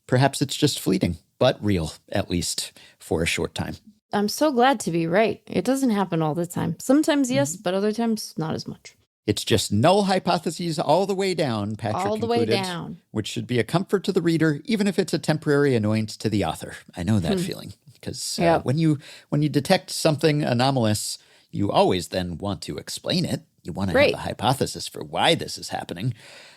perhaps it's just fleeting, but real, at least for a short time. I'm so glad to be right. It doesn't happen all the time. Sometimes yes, but other times not as much. It's just null hypotheses all the way down, Patrick all the concluded, way down, which should be a comfort to the reader, even if it's a temporary annoyance to the author. I know that feeling, because when you detect something anomalous, you always then want to explain it. You want to have a hypothesis for why this is happening.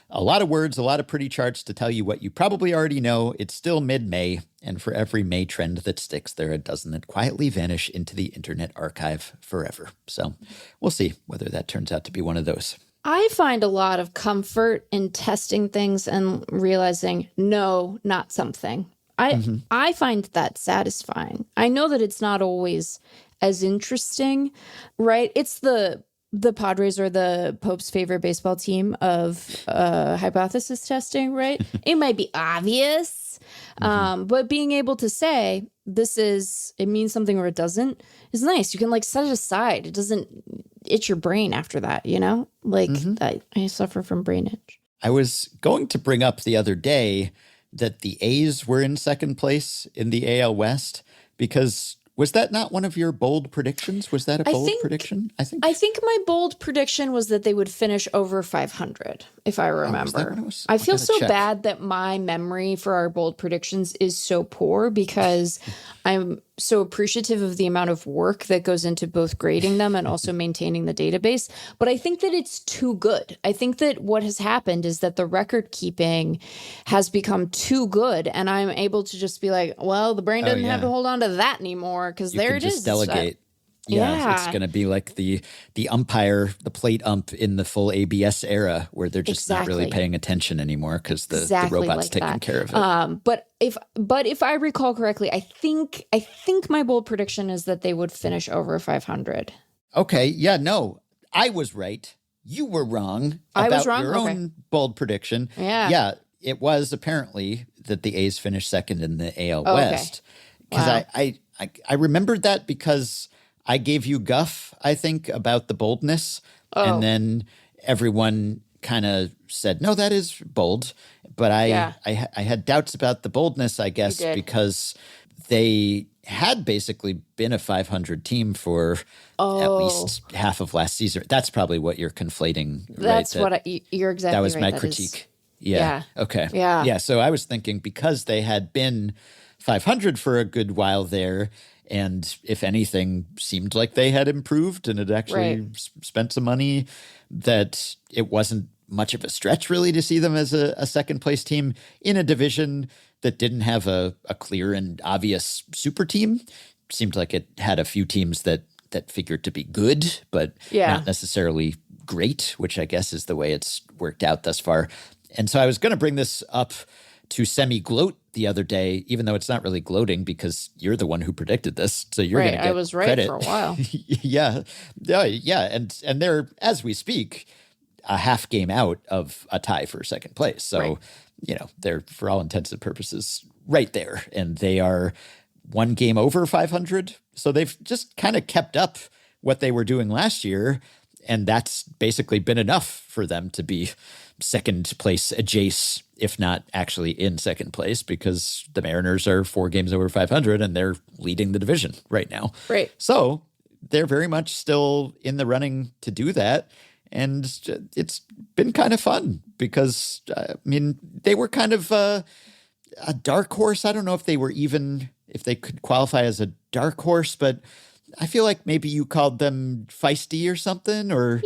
A lot of words, a lot of pretty charts to tell you what you probably already know. It's still mid-May, and for every May trend that sticks, there are a dozen that quietly vanish into the internet archive forever. So we'll see whether that turns out to be one of those. I find a lot of comfort in testing things and realizing, no, not something. I find that satisfying. I know that it's not always as interesting, right? It's the Padres are the Pope's favorite baseball team of hypothesis testing, right? It might be obvious, but being able to say it means something or it doesn't is nice. You can like set it aside. It doesn't itch your brain after that, you know? Like I suffer from brain itch. I was going to bring up the other day that the A's were in second place in the AL West, because was that not one of your bold predictions? Was that a bold prediction? I think my bold prediction was that they would finish over 500, if I remember. I feel so bad that my memory for our bold predictions is so poor, because I'm so appreciative of the amount of work that goes into both grading them and also maintaining the database. But I think that it's too good. I think that what has happened is that the record keeping has become too good, and I'm able to just be like, well, the brain doesn't have to hold on to that anymore, because there it is. Just delegate. It's going to be like the umpire, the plate ump in the full ABS era, where they're just not really paying attention anymore because the robot's taking care of it. But if I recall correctly, I think my bold prediction is that they would finish over 500. Okay, yeah, no, I was right. You were wrong about your own bold prediction. Yeah, it was apparently that the A's finished second in the AL West, because I remembered that because I gave you guff, I think, about the boldness. And then everyone kind of said, no, that is bold. But I had doubts about the boldness, I guess, because they had basically been a 500 team for at least half of last season. That's probably what you're conflating. That's right? You're exactly right. That was my critique. Yeah. Okay. Yeah. So I was thinking, because they had been 500 for a good while there, and if anything, seemed like they had improved and had actually spent some money, that it wasn't much of a stretch, really, to see them as a second place team in a division that didn't have a clear and obvious super team. Seemed like it had a few teams that figured to be good, but not necessarily great, which I guess is the way it's worked out thus far. And so I was going to bring this up to semi-gloat the other day, even though it's not really gloating because you're the one who predicted this. So you're going to get I was right credit. for a while. Yeah. And they're, as we speak, a half game out of a tie for second place. So, they're, for all intents and purposes, right there. And they are one game over 500. So they've just kind of kept up what they were doing last year. And that's basically been enough for them to be second place adjacent, if not actually in second place, because the Mariners are 4 games over 500 and they're leading the division right now. Right. So they're very much still in the running to do that. And it's been kind of fun because, they were kind of a dark horse. I don't know if they could qualify as a dark horse, but I feel like maybe you called them feisty or something, or,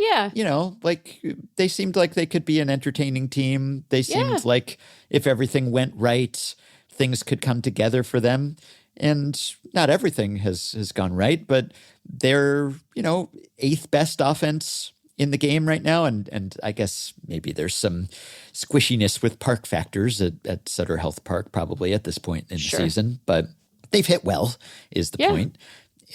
like they seemed like they could be an entertaining team. They seemed like if everything went right, things could come together for them. And not everything has gone right, but they're, 8th best offense in the game right now. And I guess maybe there's some squishiness with park factors at Sutter Health Park probably at this point in the season, but they've hit well is the point.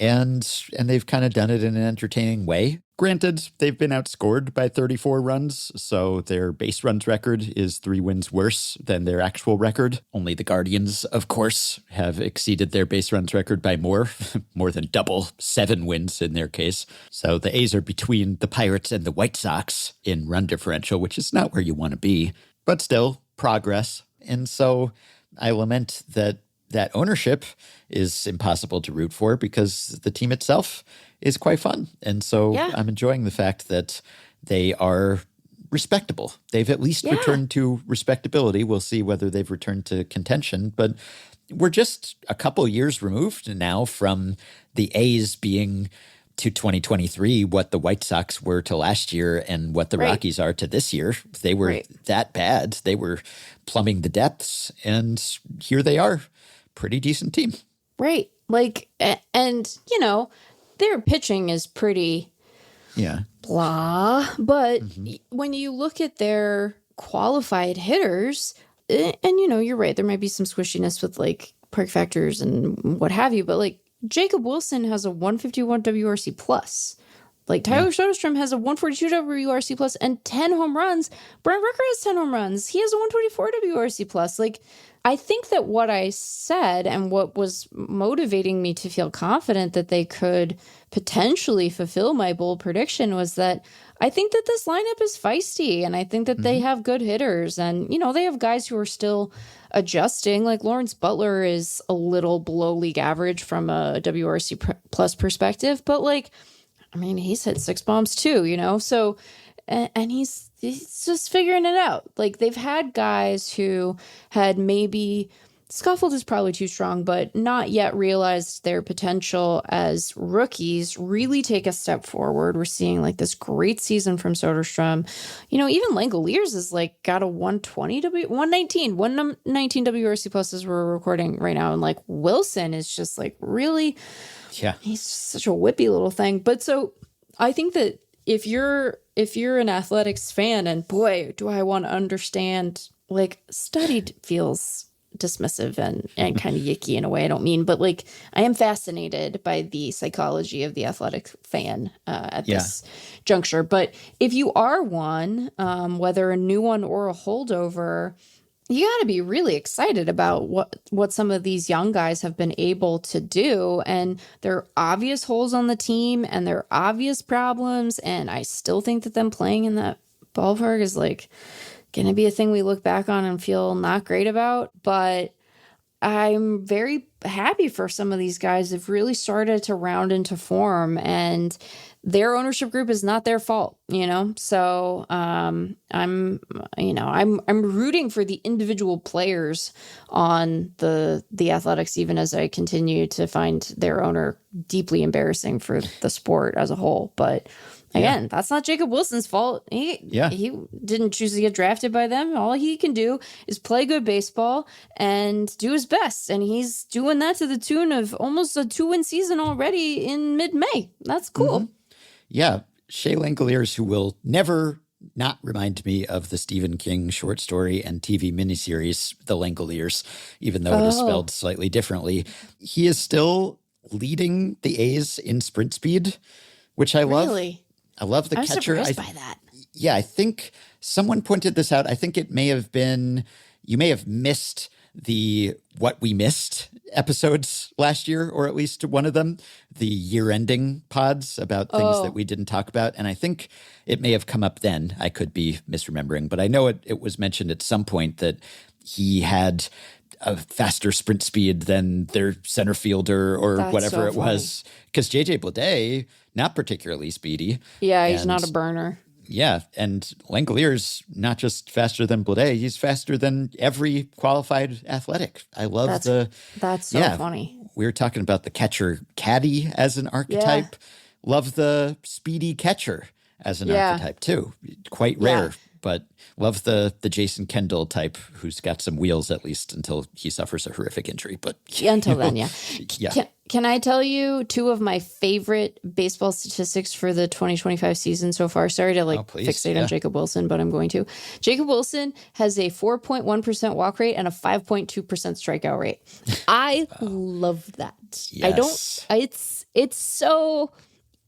And they've kind of done it in an entertaining way. Granted, they've been outscored by 34 runs, so their base runs record is 3 wins worse than their actual record. Only the Guardians, of course, have exceeded their base runs record by more than double, 7 wins in their case. So the A's are between the Pirates and the White Sox in run differential, which is not where you want to be, but still progress. And so I lament that ownership is impossible to root for because the team itself is quite fun. And so I'm enjoying the fact that they are respectable. They've at least returned to respectability. We'll see whether they've returned to contention, but we're just a couple years removed now from the A's being to 2023 what the White Sox were to last year and what the Rockies are to this year. They were that bad. They were plumbing the depths, and here they are. Pretty decent team. Right. Like, and, their pitching is pretty blah. But when you look at their qualified hitters, and, you're right, there might be some squishiness with like park factors and what have you. But like Jacob Wilson has a 151 WRC plus. Like Tyler Soderstrom has a 142 WRC plus and 10 home runs. Brent Rooker has 10 home runs. He has a 124 WRC plus. Like, I think that what I said and what was motivating me to feel confident that they could potentially fulfill my bold prediction was that I think that this lineup is feisty and I think that they have good hitters and, they have guys who are still adjusting. Like Lawrence Butler is a little below league average from a WRC plus perspective, but like, he's hit 6 bombs too, so, and he's just figuring it out. Like they've had guys who had maybe scuffled is probably too strong, but not yet realized their potential as rookies really take a step forward. We're seeing like this great season from Soderstrom. Even Langoliers is like got a 119 WRC plus as we're recording right now. And like Wilson is just like really, he's such a whippy little thing. But so I think that if you're an athletics fan, and boy, do I want to understand, like studied feels dismissive and kind of yicky in a way I don't mean, but like I am fascinated by the psychology of the athletic fan at this juncture. But if you are one, whether a new one or a holdover, you got to be really excited about what some of these young guys have been able to do. And there are obvious holes on the team and there are obvious problems. And I still think that them playing in that ballpark is like going to be a thing we look back on and feel not great about. But I'm very happy for some of these guys that have really started to round into form, and their ownership group is not their fault, So I'm rooting for the individual players on the Athletics, even as I continue to find their owner deeply embarrassing for the sport as a whole. But Again, that's not Jacob Wilson's fault. He didn't choose to get drafted by them. All he can do is play good baseball and do his best. And he's doing that to the tune of almost a 2-win season already in mid-May. That's cool. Mm-hmm. Yeah. Shea Langoliers, who will never not remind me of the Stephen King short story and TV miniseries, The Langoliers, even though it is spelled slightly differently. He is still leading the A's in sprint speed, which I love. Really? I love the catcher. I'm surprised by that. Yeah, I think someone pointed this out. I think it may have been, you may have missed the What We Missed episodes last year, or at least one of them, the year-ending pods about things that we didn't talk about. And I think it may have come up then. I could be misremembering, but I know it was mentioned at some point that he had a faster sprint speed than their center fielder or whatever it was. Because JJ Bleday, not particularly speedy. Yeah, he's not a burner. Yeah, and Langoliers, not just faster than Bleday, he's faster than every qualified athletic. I love That's so funny. We were talking about the catcher caddy as an archetype. Yeah. Love the speedy catcher as an archetype too. Quite rare. But love the Jason Kendall type who's got some wheels at least until he suffers a horrific injury. But until then, yeah. Can I tell you two of my favorite baseball statistics for the 2025 season so far? Sorry to fixate on Jacob Wilson, but I'm going to. Jacob Wilson has a 4.1% walk rate and a 5.2% strikeout rate. I love that. Yes.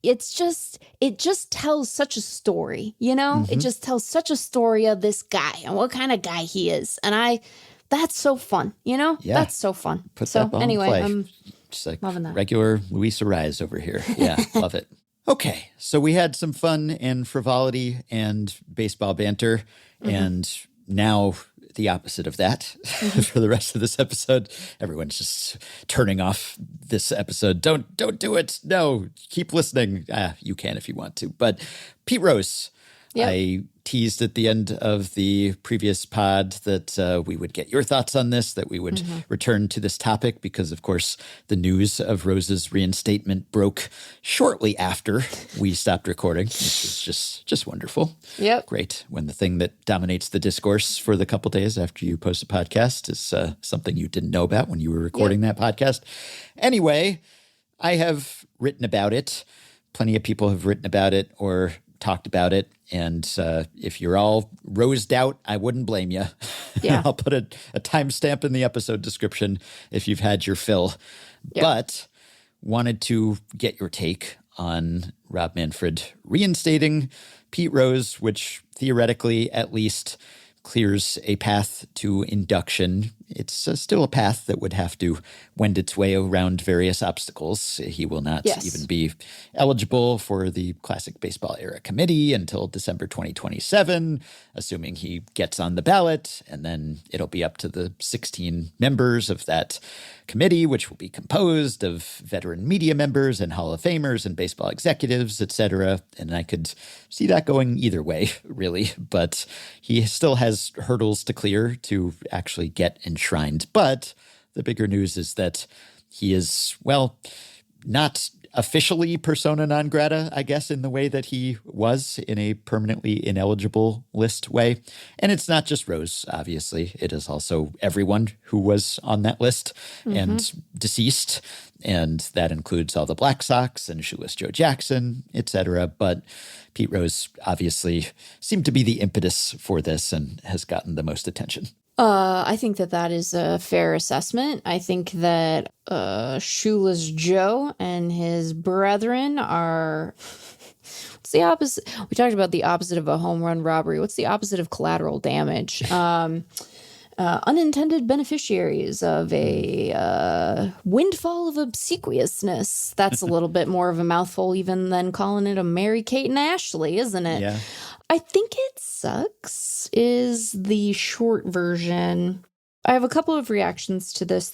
It just tells such a story, you know? Mm-hmm. It just tells such a story of this guy and what kind of guy he is. And that's so fun, you know? Yeah. That's so fun. Anyway, I'm just like loving that. Regular Luis Arraez over here. Yeah, love it. Okay, so we had some fun and frivolity and baseball banter, and now the opposite of that for the rest of this episode. Everyone's just turning off this episode. Don't do it. No, keep listening. You can if you want to. But Pete Rose, I teased at the end of the previous pod that we would get your thoughts on this, that we would return to this topic because, of course, the news of Rose's reinstatement broke shortly after we stopped recording, which is just wonderful. Yep. Great when the thing that dominates the discourse for the couple days after you post a podcast is something you didn't know about when you were recording that podcast. Anyway, I have written about it. Plenty of people have written about it or talked about it. And if you're all rosed out, I wouldn't blame you. Yeah. I'll put a timestamp in the episode description if you've had your fill. Yep. But wanted to get your take on Rob Manfred reinstating Pete Rose, which theoretically at least clears a path to induction. It's still a path that would have to wend its way around various obstacles. He will not even be eligible for the Classic Baseball Era Committee until December 2027, assuming he gets on the ballot. And then it'll be up to the 16 members of that committee, which will be composed of veteran media members and Hall of Famers and baseball executives, etc. And I could see that going either way, really. But he still has hurdles to clear to actually get enshrined. But the bigger news is that he is, well, not officially persona non grata, I guess, in the way that he was in a permanently ineligible list way. And it's not just Rose, obviously. It is also everyone who was on that list and deceased. And that includes all the Black Sox and Shoeless Joe Jackson, etc. But Pete Rose obviously seemed to be the impetus for this and has gotten the most attention. I think that is a fair assessment. I think that Shoeless Joe and his brethren are... What's the opposite? We talked about the opposite of a home run robbery. What's the opposite of collateral damage? Unintended beneficiaries of a windfall of obsequiousness. That's a little bit more of a mouthful even than calling it a Mary Kate and Ashley, isn't it? Yeah. I think it sucks is the short version. I have a couple of reactions to this.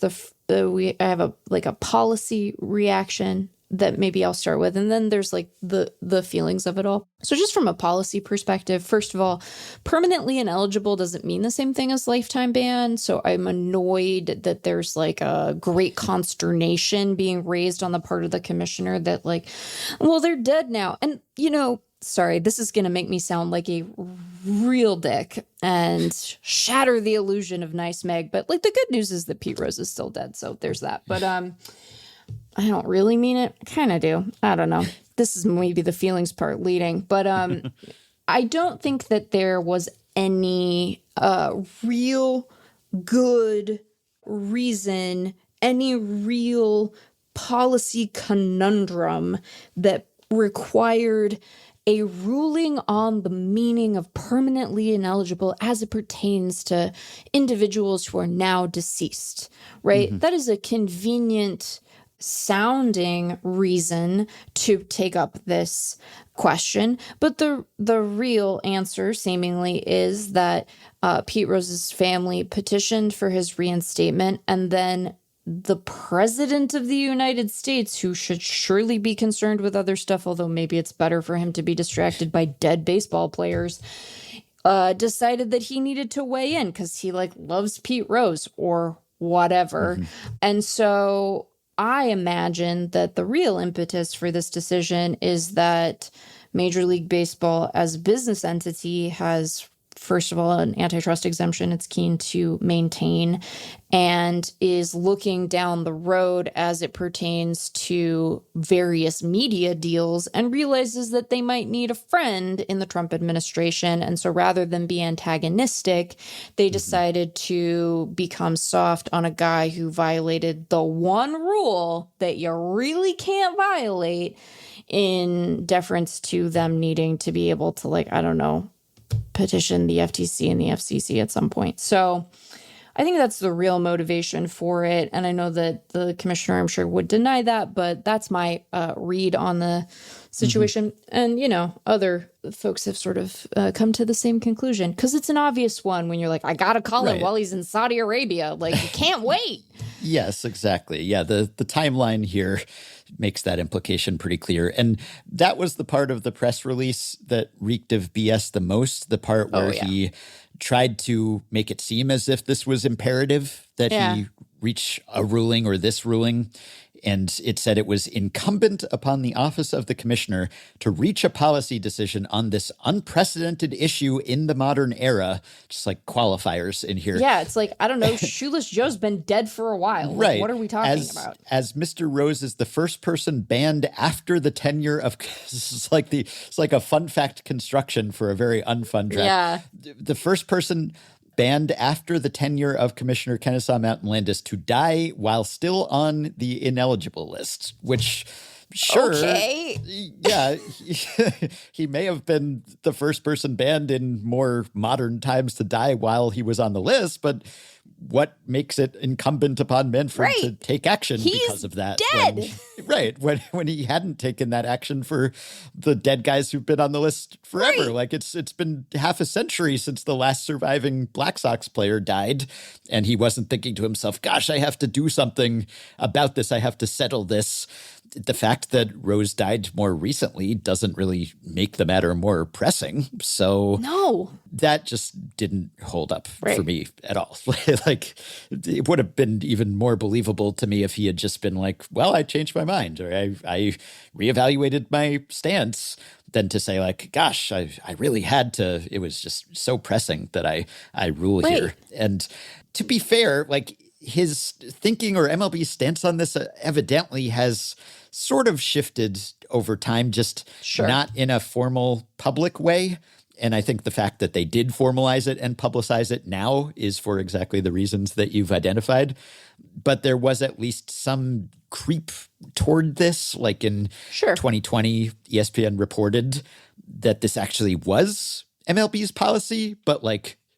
I have a policy reaction that maybe I'll start with, and then there's like the feelings of it all. So just from a policy perspective, first of all, permanently ineligible doesn't mean the same thing as lifetime ban. So I'm annoyed that there's like a great consternation being raised on the part of the commissioner that like, well, they're dead now. And, you know, sorry, this is going to make me sound like a real dick and shatter the illusion of nice Meg. But like the good news is that Pete Rose is still dead. So there's that. But I don't really mean it. I kind of do. I don't know. This is maybe the feelings part leading. But I don't think that there was any real good reason, any real policy conundrum that required a ruling on the meaning of permanently ineligible as it pertains to individuals who are now deceased, right? Mm-hmm. That is a convenient sounding reason to take up this question. But the real answer seemingly is that Pete Rose's family petitioned for his reinstatement, and then the president of the United States, who should surely be concerned with other stuff, although maybe it's better for him to be distracted by dead baseball players, decided that he needed to weigh in because he loves Pete Rose or whatever. Mm-hmm. And so I imagine that the real impetus for this decision is that Major League Baseball as a business entity has, first of all, an antitrust exemption it's keen to maintain and is looking down the road as it pertains to various media deals and realizes that they might need a friend in the Trump administration. And so rather than be antagonistic, they decided to become soft on a guy who violated the one rule that you really can't violate, in deference to them needing to be able to, petition the FTC and the FCC at some point. So I think that's the real motivation for it. And I know that the commissioner, I'm sure, would deny that, but that's my read on the situation. Mm-hmm. And, other folks have sort of come to the same conclusion because it's an obvious one when you're like, I got to call him while he's in Saudi Arabia. You can't wait. Yes, exactly. Yeah, the timeline here makes that implication pretty clear. And that was the part of the press release that reeked of BS the most, the part where he tried to make it seem as if this was imperative that he reach a ruling or this ruling. And it said it was incumbent upon the office of the commissioner to reach a policy decision on this unprecedented issue in the modern era, just like qualifiers in here. Yeah, it's I don't know, Shoeless Joe's been dead for a while. Right. What are we talking about? As Mr. Rose is the first person banned after the tenure of, it's like a fun fact construction for a very unfun track. Yeah. The first person banned after the tenure of Commissioner Kennesaw Mountain Landis to die while still on the ineligible list, which, sure, yeah, he may have been the first person banned in more modern times to die while he was on the list, but what makes it incumbent upon Manfred to take action because of that? Dead. When he hadn't taken that action for the dead guys who've been on the list forever. Right. It's been half a century since the last surviving Black Sox player died, and he wasn't thinking to himself, gosh, I have to do something about this. I have to settle this. The fact that Rose died more recently doesn't really make the matter more pressing. So that just didn't hold up for me at all. It would have been even more believable to me if he had just been like, well, I changed my mind, or I reevaluated my stance, than to say gosh, I really had to. It was just so pressing that I rule here. And to be fair, his thinking or MLB's stance on this evidently has sort of shifted over time, just not in a formal public way. And I think the fact that they did formalize it and publicize it now is for exactly the reasons that you've identified. But there was at least some creep toward this. In 2020, ESPN reported that this actually was MLB's policy, but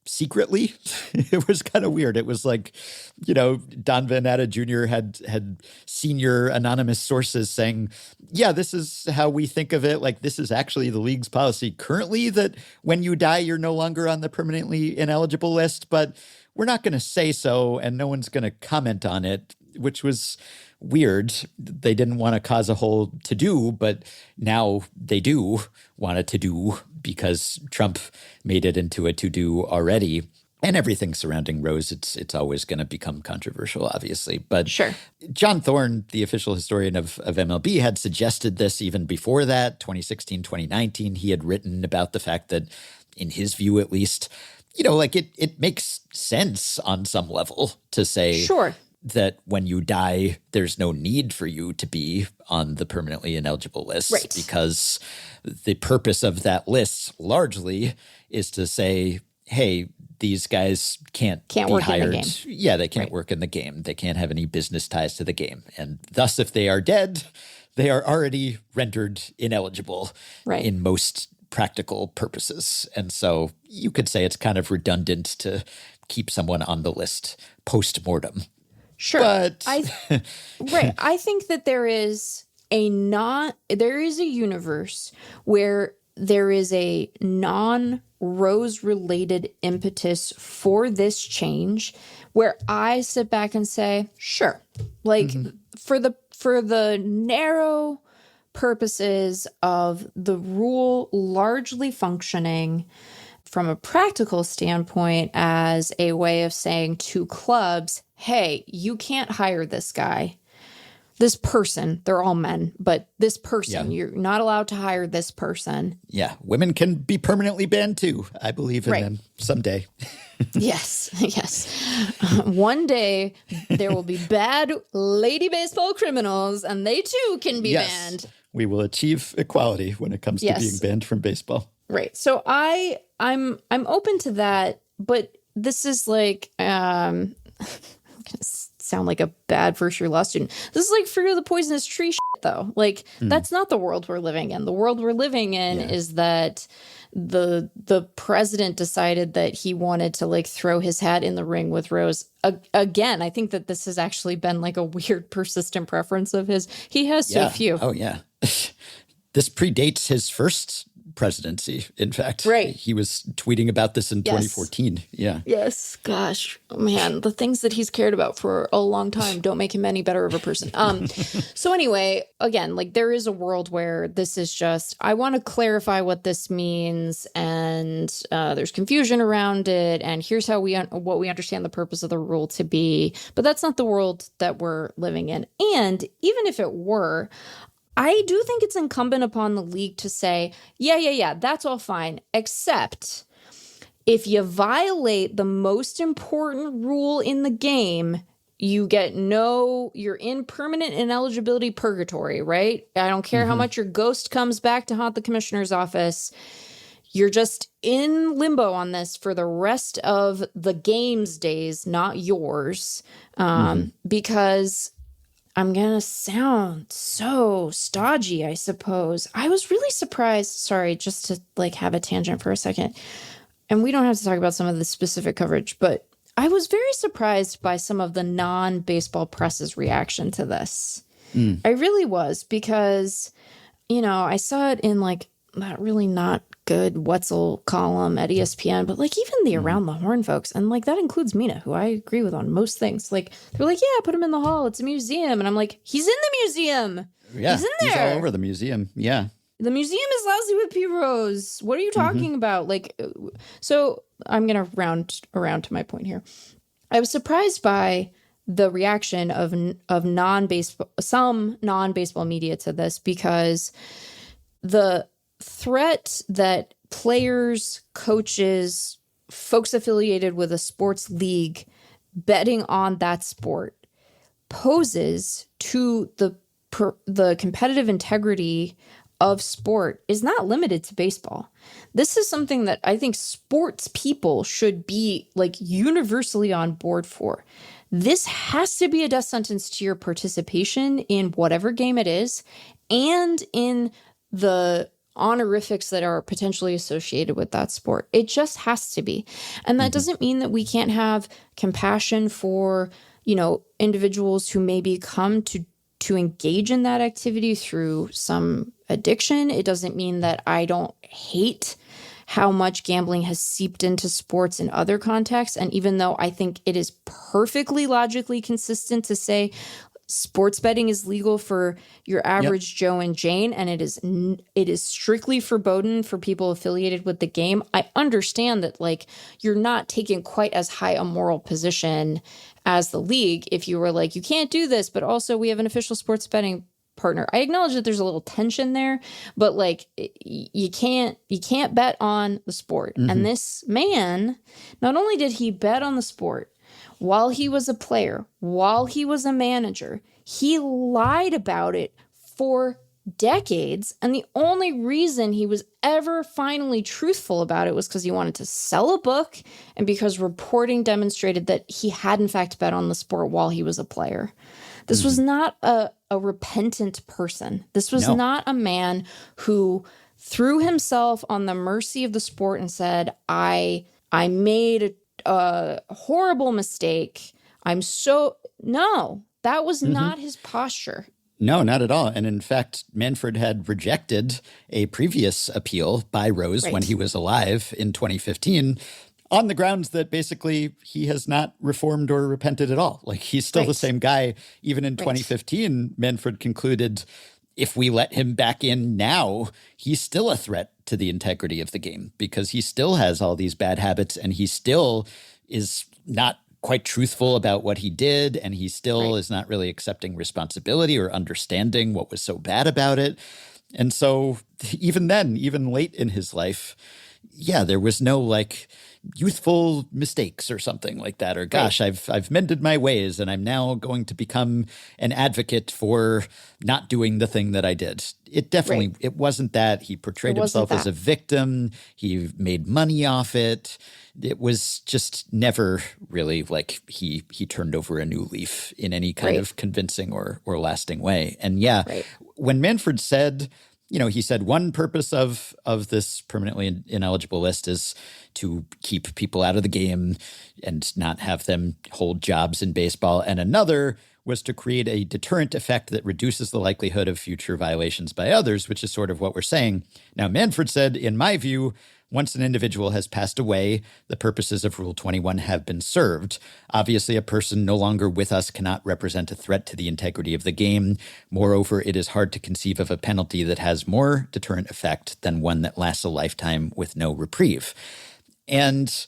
secretly. It was kind of weird. It was Don Van Natta Jr. had senior anonymous sources saying, yeah, this is how we think of it. This is actually the league's policy currently, that when you die, you're no longer on the permanently ineligible list, but we're not going to say so, and no one's going to comment on it, which was weird. They didn't want to cause a whole to-do, but now they do want a to-do because Trump made it into a to-do already. And everything surrounding Rose, it's always going to become controversial, obviously. But Sure. John Thorne, the official historian of MLB, had suggested this even before that, 2016, 2019. He had written about the fact that, in his view at least, like it makes sense on some level to say Sure. that when you die, there's no need for you to be on the permanently ineligible list. Right. Because the purpose of that list largely is to say, hey, these guys can't be work hired. in the game. Yeah, they can't work in the game. They can't have any business ties to the game. And thus, if they are dead, they are already rendered ineligible in most practical purposes. And so you could say it's kind of redundant to keep someone on the list post-mortem. Sure. But I think that there is a universe where there is a non-Rose related impetus for this change where I sit back and say, sure, like for the narrow purposes of the rule largely functioning from a practical standpoint as a way of saying to clubs, hey, you can't hire this guy. This person, they're all men, but this person, you're not allowed to hire this person. Yeah, women can be permanently banned too. I believe in them someday. Yes. One day there will be bad lady baseball criminals and they too can be banned. We will achieve equality when it comes to being banned from baseball. Right. So I'm open to that, but this is like sound like a bad first year law student. This is like Fear of the Poisonous Tree shit, though. Like that's not the world we're living in. The world we're living in is that the president decided that he wanted to like throw his hat in the ring with Rose. Again, I think that this has actually been like a weird persistent preference of his. He has so few. Oh yeah. This predates his first presidency, in fact. Right. He was tweeting about this in 2014. Yeah. Yes. Gosh, man, the things that he's cared about for a long time don't make him any better of a person. So anyway, again, like there is a world where this is just, I want to clarify what this means and there's confusion around it. And here's how what we understand the purpose of the rule to be. But that's not the world that we're living in. And even if it were, I do think it's incumbent upon the league to say, yeah, that's all fine, except if you violate the most important rule in the game, you're in permanent ineligibility purgatory, right? I don't care how much your ghost comes back to haunt the commissioner's office. You're just in limbo on this for the rest of the game's days, not yours, because I'm going to sound so stodgy, I suppose. I was really surprised. Sorry, just to like have a tangent for a second. And we don't have to talk about some of the specific coverage, but I was very surprised by some of the non-baseball press's reaction to this. I really was because, I saw it in like that really not good Wetzel column at ESPN, but like even the Around the Horn folks, and like that includes Mina, who I agree with on most things. Like they're like, yeah, put him in the hall. It's a museum. And I'm like, he's in the museum. Yeah, he's in there. He's all over the museum. Yeah. The museum is lousy with P. Rose. What are you talking about? Like, so I'm going to round around to my point here. I was surprised by the reaction of some non-baseball media to this because the threat that players, coaches, folks affiliated with a sports league betting on that sport poses to the competitive integrity of sport is not limited to baseball. This is something that I think sports people should be like universally on board for. This has to be a death sentence to your participation in whatever game it is and in the honorifics that are potentially associated with that sport. It just has to be. And that doesn't mean that we can't have compassion for, individuals who maybe come to engage in that activity through some addiction. It doesn't mean that I don't hate how much gambling has seeped into sports in other contexts. And even though I think it is perfectly logically consistent to say sports betting is legal for your average Joe and Jane, and it is strictly forbidden for people affiliated with the game. I understand that, like, you're not taking quite as high a moral position as the league if you were like, you can't do this, but also we have an official sports betting partner. I acknowledge that there's a little tension there, but like you can't bet on the sport. And this man, not only did he bet on the sport while he was a player, while he was a manager, he lied about it for decades. And the only reason he was ever finally truthful about it was because he wanted to sell a book and because reporting demonstrated that he had in fact bet on the sport while he was a player. This was not a repentant person. This was not a man who threw himself on the mercy of the sport and said, I made a horrible mistake. No, that was not his posture. No, not at all. And in fact, Manfred had rejected a previous appeal by Rose when he was alive in 2015 on the grounds that basically he has not reformed or repented at all. Like, he's still the same guy. Even in 2015, Manfred concluded, if we let him back in now, he's still a threat to the integrity of the game because he still has all these bad habits and he still is not quite truthful about what he did, and he still is not really accepting responsibility or understanding what was so bad about it. And so even then, even late in his life, there was no like youthful mistakes or something like that, or gosh, I've mended my ways and I'm now going to become an advocate for not doing the thing that I did. It definitely, it wasn't that. He portrayed himself as a victim. He made money off it. It was just never really like he turned over a new leaf in any kind of convincing or lasting way. And when Manfred said, he said one purpose of this permanently ineligible list is to keep people out of the game and not have them hold jobs in baseball. And another was to create a deterrent effect that reduces the likelihood of future violations by others, which is sort of what we're saying. Now, Manfred said, in my view, once an individual has passed away, the purposes of Rule 21 have been served. Obviously, a person no longer with us cannot represent a threat to the integrity of the game. Moreover, it is hard to conceive of a penalty that has more deterrent effect than one that lasts a lifetime with no reprieve. And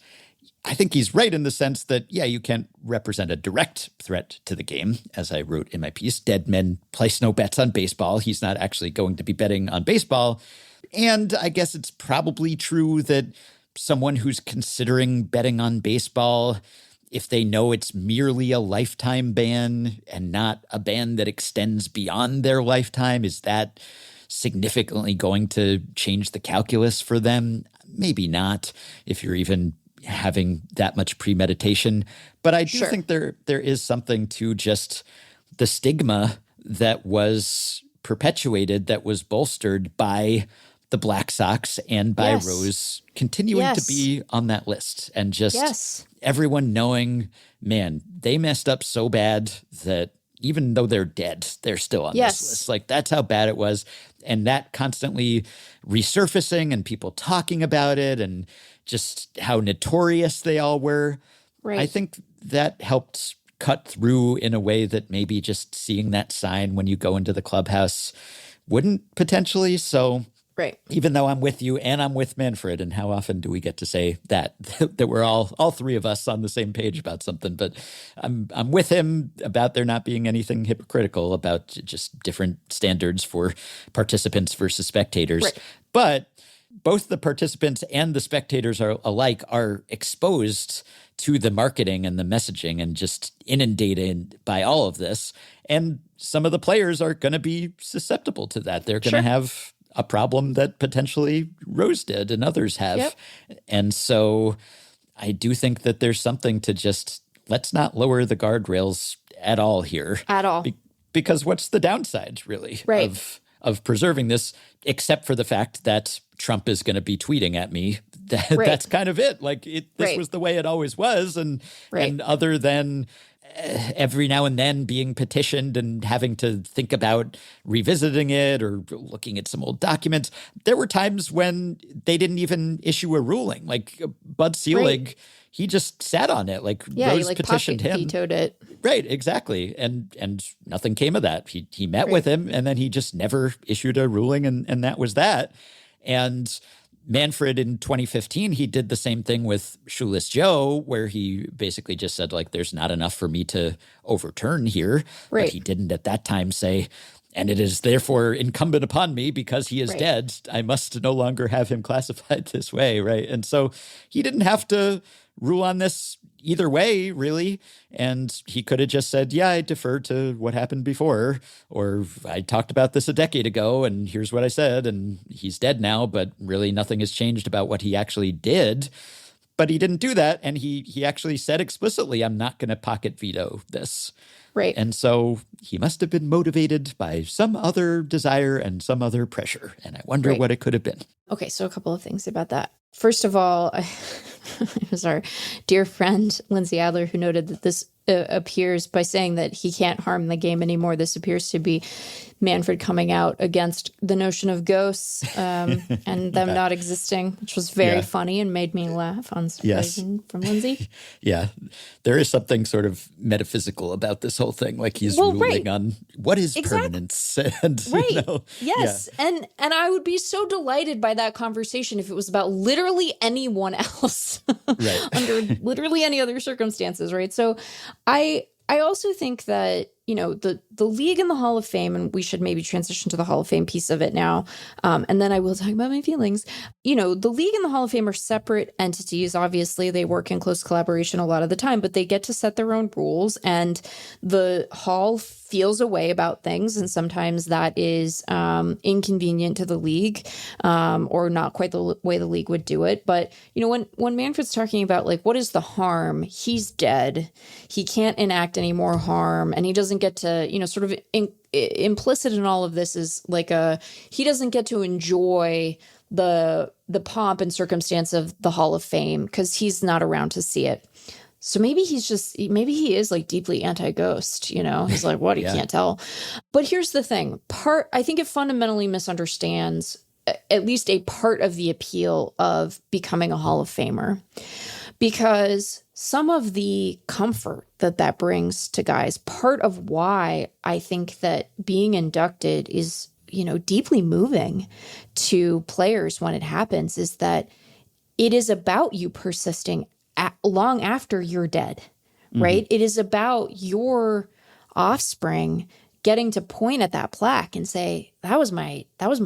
I think he's right in the sense that, you can't represent a direct threat to the game. As I wrote in my piece, dead men place no bets on baseball. He's not actually going to be betting on baseball. And I guess it's probably true that someone who's considering betting on baseball, if they know it's merely a lifetime ban and not a ban that extends beyond their lifetime, is that significantly going to change the calculus for them? Maybe not, if you're even having that much premeditation. But I do think there is something to just the stigma that was perpetuated, that was bolstered by the Black Sox and by Rose continuing to be on that list, and just everyone knowing, man, they messed up so bad that even though they're dead, they're still on this list. Like, that's how bad it was. And that constantly resurfacing and people talking about it and just how notorious they all were. I think that helped cut through in a way that maybe just seeing that sign when you go into the clubhouse wouldn't potentially. So even though I'm with you and I'm with Manfred, and how often do we get to say that we're all three of us on the same page about something, but I'm with him about there not being anything hypocritical about just different standards for participants versus spectators. But both the participants and the spectators are exposed to the marketing and the messaging and just inundated by all of this. And some of the players are going to be susceptible to that. They're going to have a problem that potentially Rose did and others have. And so I do think that there's something to just, let's not lower the guardrails at all here. At all. Because what's the downside, really, of preserving this, except for the fact that Trump is going to be tweeting at me? That's kind of it. Like, this was the way it always was. And other than every now and then being petitioned and having to think about revisiting it or looking at some old documents, there were times when they didn't even issue a ruling. Like Bud Selig, he just sat on it. Like Yeah, Rose he petitioned pocket him. vetoed it. Right, exactly. And nothing came of that. He met with him, and then he just never issued a ruling, and that was that. And Manfred in 2015, he did the same thing with Shoeless Joe, where he basically just said, like, there's not enough for me to overturn here. Right. But he didn't at that time say, and it is therefore incumbent upon me because he is dead. I must no longer have him classified this way, right? And so he didn't have to rule on this either way, really. And he could have just said, yeah, I defer to what happened before, or I talked about this a decade ago, and here's what I said, and he's dead now, but really nothing has changed about what he actually did. But he didn't do that, and he actually said explicitly, I'm not going to pocket veto this. Right. And so he must have been motivated by some other desire and some other pressure. And I wonder what it could have been. Okay, so a couple of things about that. First of all, it was our dear friend Lindsay Adler who noted that this appears, by saying that he can't harm the game anymore, this appears to be Manfred coming out against the notion of ghosts and them not existing, which was very funny and made me laugh, unsurprising from Lindsay. Yeah, there is something sort of metaphysical about this whole thing. Like he's ruling on what is permanence. And, you know, yes. And I would be so delighted by that conversation if it was about literally anyone else under literally any other circumstances, right? So I also think that, you know, the league and the Hall of Fame, and we should maybe transition to the Hall of Fame piece of it now, and then I will talk about my feelings. You know, the league and the Hall of Fame are separate entities. Obviously, they work in close collaboration a lot of the time, but they get to set their own rules, and the Hall feels a way about things, and sometimes that is inconvenient to the league, or not quite the way the league would do it. But, you know, when Manfred's talking about, like, what is the harm? He's dead. He can't enact any more harm, and he doesn't get to, you know, sort of implicit in all of this is like he doesn't get to enjoy the pomp and circumstance of the Hall of Fame because he's not around to see it. So maybe he is like deeply anti-ghost, you know, he's like, what, you can't tell. But here's the thing. I think it fundamentally misunderstands at least a part of the appeal of becoming a Hall of Famer, because some of the comfort that brings to guys, part of why I think that being inducted is, you know, deeply moving to players when it happens, is that it is about you persisting long after you're dead, right? It is about your offspring getting to point at that plaque and say, that was my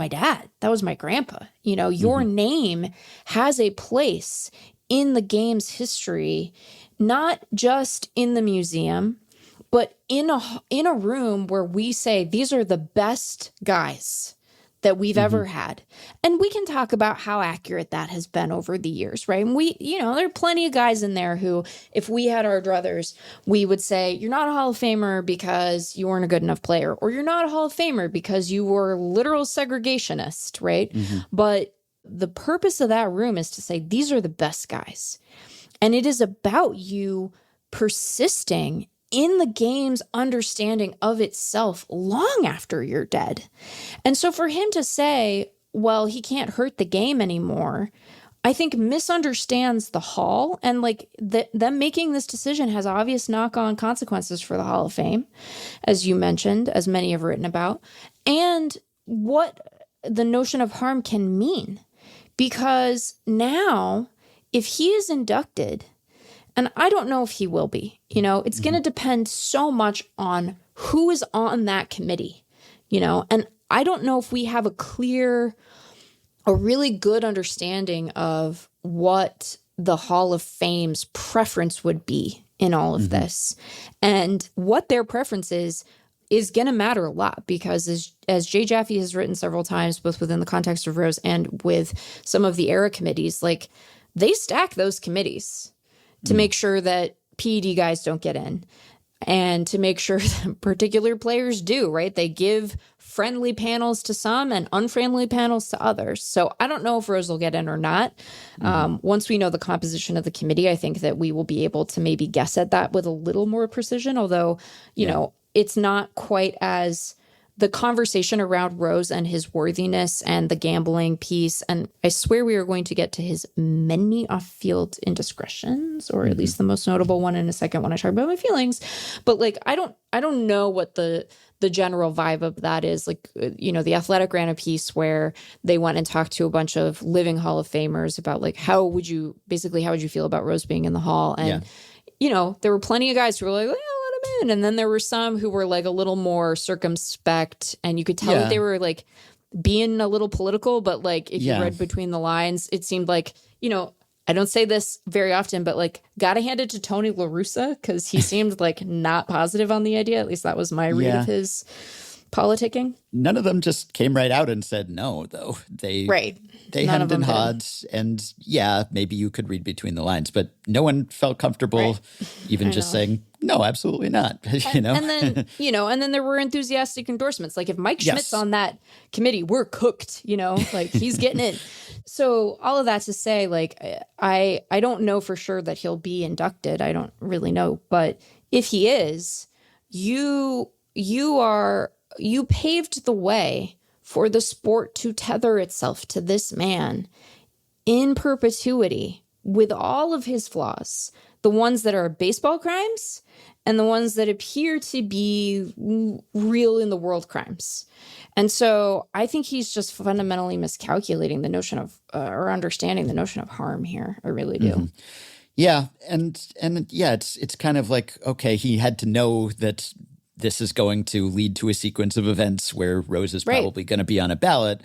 dad, that was my grandpa. You know, your name has a place in the game's history, not just in the museum, but in a room where we say, these are the best guys that we've ever had. And we can talk about how accurate that has been over the years, right? And we, you know, there are plenty of guys in there who, if we had our druthers, we would say, you're not a Hall of Famer because you weren't a good enough player, or you're not a Hall of Famer because you were a literal segregationist, right? But the purpose of that room is to say, these are the best guys. And it is about you persisting in the game's understanding of itself long after you're dead. And so for him to say, well, he can't hurt the game anymore, I think misunderstands the Hall, and like them making this decision has obvious knock-on consequences for the Hall of Fame, as you mentioned, as many have written about, and what the notion of harm can mean. Because now, if he is inducted, and I don't know if he will be, you know, it's going to depend so much on who is on that committee, you know, and I don't know if we have a really good understanding of what the Hall of Fame's preference would be in all of this. And what their preference is going to matter a lot, because as Jay Jaffe has written several times, both within the context of Rose and with some of the era committees, like they stack those committees to make sure that PED guys don't get in, and to make sure that particular players do, right? They give friendly panels to some and unfriendly panels to others. So I don't know if Rose will get in or not. Once we know the composition of the committee, I think that we will be able to maybe guess at that with a little more precision, although, you know, it's not quite as the conversation around Rose and his worthiness and the gambling piece. And I swear we are going to get to his many off-field indiscretions, or at least the most notable one in a second when I talk about my feelings. But like, I don't know what the general vibe of that is. Like, the Athletic ran a piece where they went and talked to a bunch of living Hall of Famers about like, how would you feel about Rose being in the Hall? And, there were plenty of guys who were like, let him in. And then there were some who were like a little more circumspect, and you could tell that they were like being a little political, but like if you read between the lines, it seemed like, I don't say this very often, but like, gotta hand it to Tony La Russa, because he seemed like not positive on the idea. At least that was my read of his politicking. None of them just came right out and said no, though. They hemmed and hawed, and maybe you could read between the lines, but no one felt comfortable even just saying, no, absolutely not. And then, and then there were enthusiastic endorsements. Like if Mike Schmidt's on that committee, we're cooked, like he's getting in. So all of that to say, like, I don't know for sure that he'll be inducted. I don't really know. But if he is, you paved the way for the sport to tether itself to this man in perpetuity with all of his flaws, the ones that are baseball crimes and the ones that appear to be real in the world crimes. And so I think he's just fundamentally miscalculating the notion of or understanding the notion of harm here. I really do. Mm-hmm. Yeah. And it's kind of like, okay, he had to know that this is going to lead to a sequence of events where Rose is probably going to be on a ballot.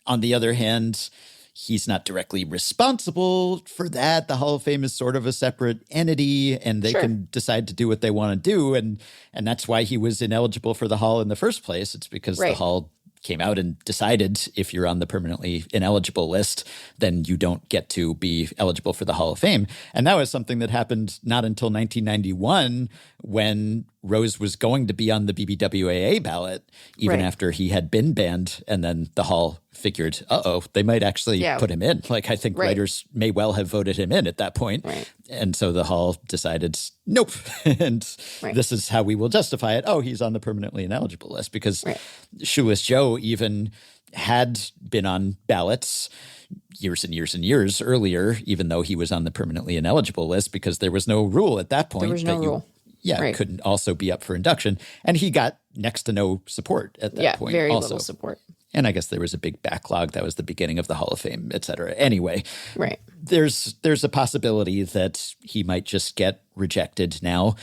On the other hand, he's not directly responsible for that. The Hall of Fame is sort of a separate entity, and they can decide to do what they want to do. And that's why he was ineligible for the Hall in the first place. It's because the Hall came out and decided if you're on the permanently ineligible list, then you don't get to be eligible for the Hall of Fame. And that was something that happened not until 1991, when Rose was going to be on the BBWAA ballot, even after he had been banned. And then the Hall figured, they might actually put him in. Like, I think writers may well have voted him in at that point. And so the Hall decided, nope. And this is how we will justify it. Oh, he's on the permanently ineligible list, because Shoeless Joe even had been on ballots years and years and years earlier, even though he was on the permanently ineligible list, because there was no rule at that point. There was no rule. Couldn't also be up for induction. And he got next to no support at that point. Very little support. And I guess there was a big backlog. That was the beginning of the Hall of Fame, et cetera. Anyway, there's a possibility that he might just get rejected now.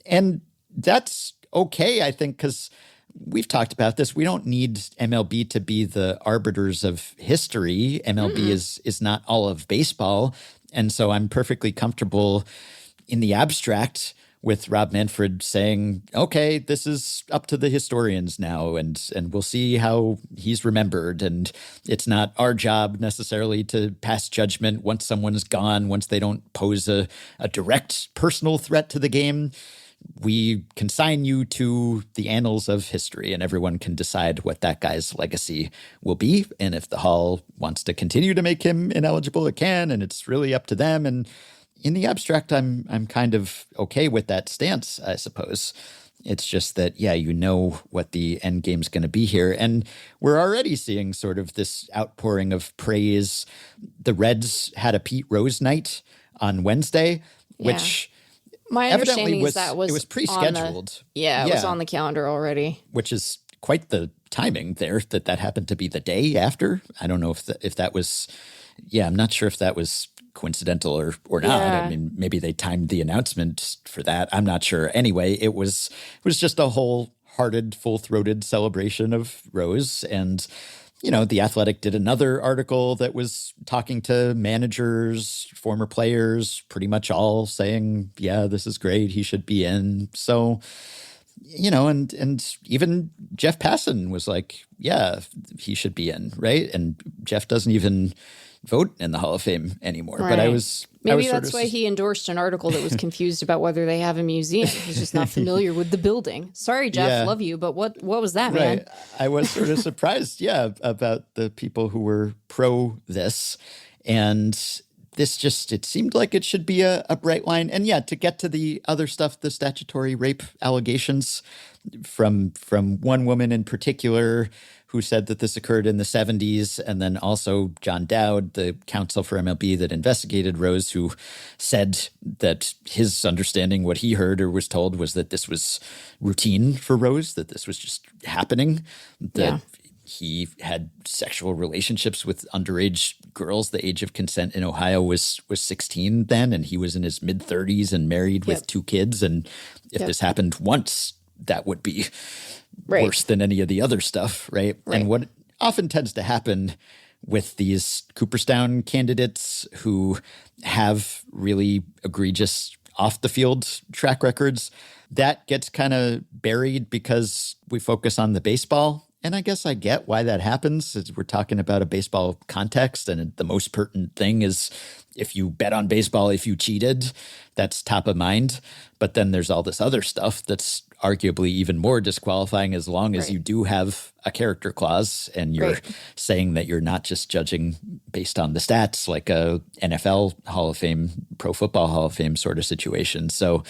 And that's okay, I think, because we've talked about this. We don't need MLB to be the arbiters of history. MLB is not all of baseball. And so I'm perfectly comfortable in the abstract with Rob Manfred saying, okay, this is up to the historians now, and we'll see how he's remembered. And it's not our job necessarily to pass judgment once someone's gone, once they don't pose a direct personal threat to the game. We consign you to the annals of history, and everyone can decide what that guy's legacy will be. And if the Hall wants to continue to make him ineligible, it can, and it's really up to them. And in the abstract, I'm kind of okay with that stance, I suppose. It's just that, what the end game's going to be here. And we're already seeing sort of this outpouring of praise. The Reds had a Pete Rose night on Wednesday, which my understanding is that it was pre-scheduled. It was on the calendar already. Which is quite the timing there, that happened to be the day after. I don't know if that was, I'm not sure if that was coincidental or not. I mean, maybe they timed the announcement for that. I'm not sure. Anyway, it was just a wholehearted, full-throated celebration of Rose. And, The Athletic did another article that was talking to managers, former players, pretty much all saying, this is great, he should be in. So, and even Jeff Passan was like, he should be in, right? And Jeff doesn't even vote in the Hall of Fame anymore. But maybe that's why he endorsed an article that was confused about whether they have a museum. He's just not familiar with the building. Sorry, Jeff, love you, but what was that, man? I was sort of surprised, about the people who were pro this. And this it seemed like it should be a bright line. And to get to the other stuff, the statutory rape allegations, from one woman in particular who said that this occurred in the 70s, and then also John Dowd, the counsel for MLB that investigated Rose, who said that his understanding, what he heard or was told, was that this was routine for Rose, that this was just happening, that he had sexual relationships with underage girls. The age of consent in Ohio was 16 then, and he was in his mid-30s and married with 2 kids. And if this happened once, that would be worse than any of the other stuff, right? And what often tends to happen with these Cooperstown candidates who have really egregious off-the-field track records, that gets kind of buried because we focus on the baseball. And I guess I get why that happens, as we're talking about a baseball context, and the most pertinent thing is if you bet on baseball, if you cheated, that's top of mind. But then there's all this other stuff that's arguably even more disqualifying, as long as you do have a character clause and you're saying that you're not just judging based on the stats like a NFL Hall of Fame, Pro Football Hall of Fame sort of situation. So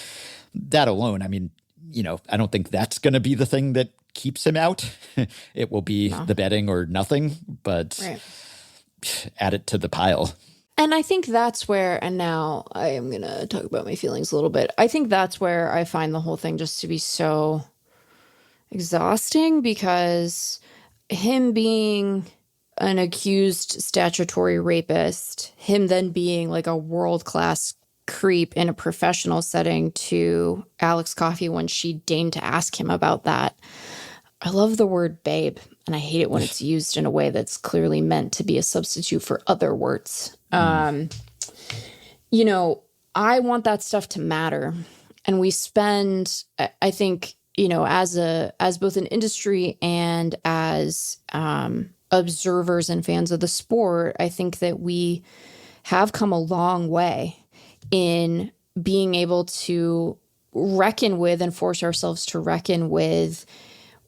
that alone, I mean, you know, I don't think that's going to be the thing that keeps him out. It will be the betting or nothing, but add it to the pile. And I think that's where, and now I am going to talk about my feelings a little bit. I think that's where I find the whole thing just to be so exhausting, because him being an accused statutory rapist, him then being like a world-class creep in a professional setting to Alex Coffey when she deigned to ask him about that. I love the word babe, and I hate it when it's used in a way that's clearly meant to be a substitute for other words. You know, I want that stuff to matter. And we spend, I think, you know, as both an industry and as observers and fans of the sport, I think that we have come a long way in being able to reckon with and force ourselves to reckon with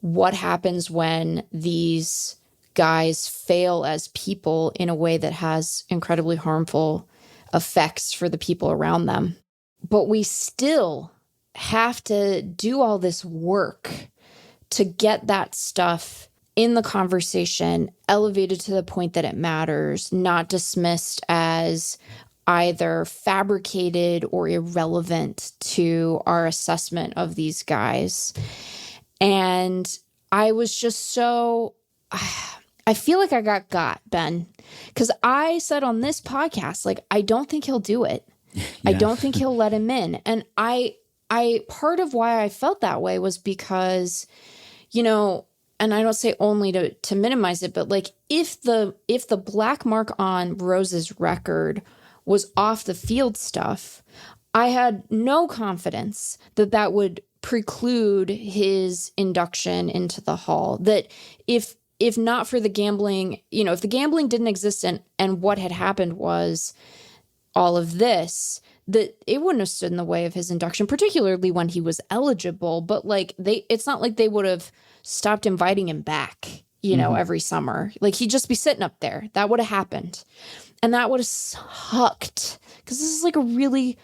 what happens when these guys fail as people in a way that has incredibly harmful effects for the people around them. But we still have to do all this work to get that stuff in the conversation, elevated to the point that it matters, not dismissed as either fabricated or irrelevant to our assessment of these guys. And I was just so, I feel like I got, Ben, because I said on this podcast, like, I don't think he'll do it. I don't think he'll let him in. And I part of why I felt that way was because, you know, and I don't say only to minimize it, but like if the black mark on Rose's record was off the field stuff, I had no confidence that would preclude his induction into the hall. That if not for the gambling, you know, if the gambling didn't exist and what had happened was all of this, that it wouldn't have stood in the way of his induction, particularly when he was eligible. But like it's not like they would have stopped inviting him back, you know, every summer. Like he'd just be sitting up there. That would have happened. And that would have sucked, because this is like a really,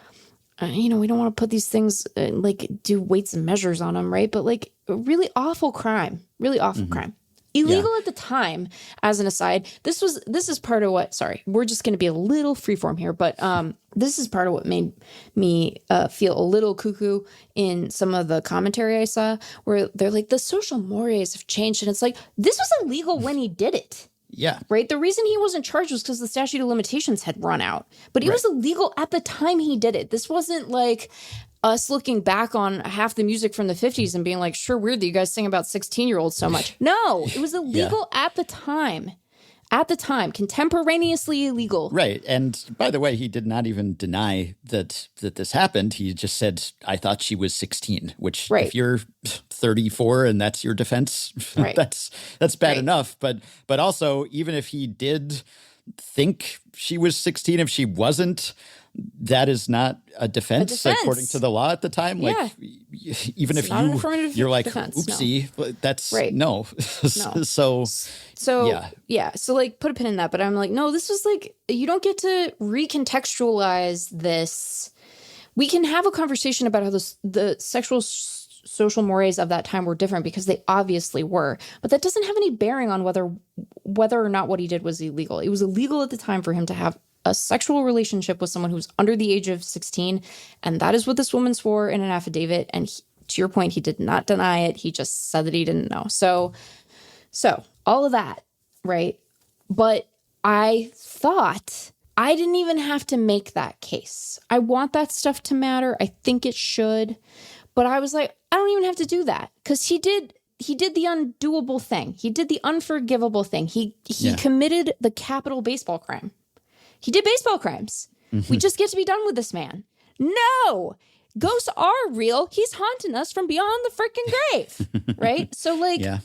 you know, we don't want to put these things, like do weights and measures on them, right? But like a really awful crime, crime. Illegal at the time, as an aside. This is part of what, sorry, we're just going to be a little freeform here, but this is part of what made me feel a little cuckoo in some of the commentary I saw, where they're like, the social mores have changed. And it's like, this was illegal when he did it. Yeah. Right? The reason he wasn't charged was because the statute of limitations had run out. But it was illegal at the time he did it. This wasn't like us looking back on half the music from the 50s and being like, sure, weird that you guys sing about 16-year-olds so much. No, it was illegal at the time. At the time, contemporaneously illegal. Right. And by the way, he did not even deny that this happened. He just said, I thought she was 16, which if you're 34 and that's your defense, that's bad enough. But also, even if he did think she was 16, if she wasn't, that is not a defense according to the law at the time. Like, even if you're like, oopsie, that's no. So like put a pin in that. But I'm like, no, this was like, you don't get to recontextualize this. We can have a conversation about how the sexual social mores of that time were different, because they obviously were. But that doesn't have any bearing on whether or not what he did was illegal. It was illegal at the time for him to have a sexual relationship with someone who's under the age of 16. And that is what this woman swore in an affidavit. And to your point, he did not deny it. He just said that he didn't know. So all of that, right? But I thought I didn't even have to make that case. I want that stuff to matter. I think it should. But I was like, I don't even have to do that, because he did the undoable thing. He did the unforgivable thing. He committed the capital baseball crime. He did baseball crimes. Mm-hmm. We just get to be done with this man. No, ghosts are real. He's haunting us from beyond the freaking grave, right? So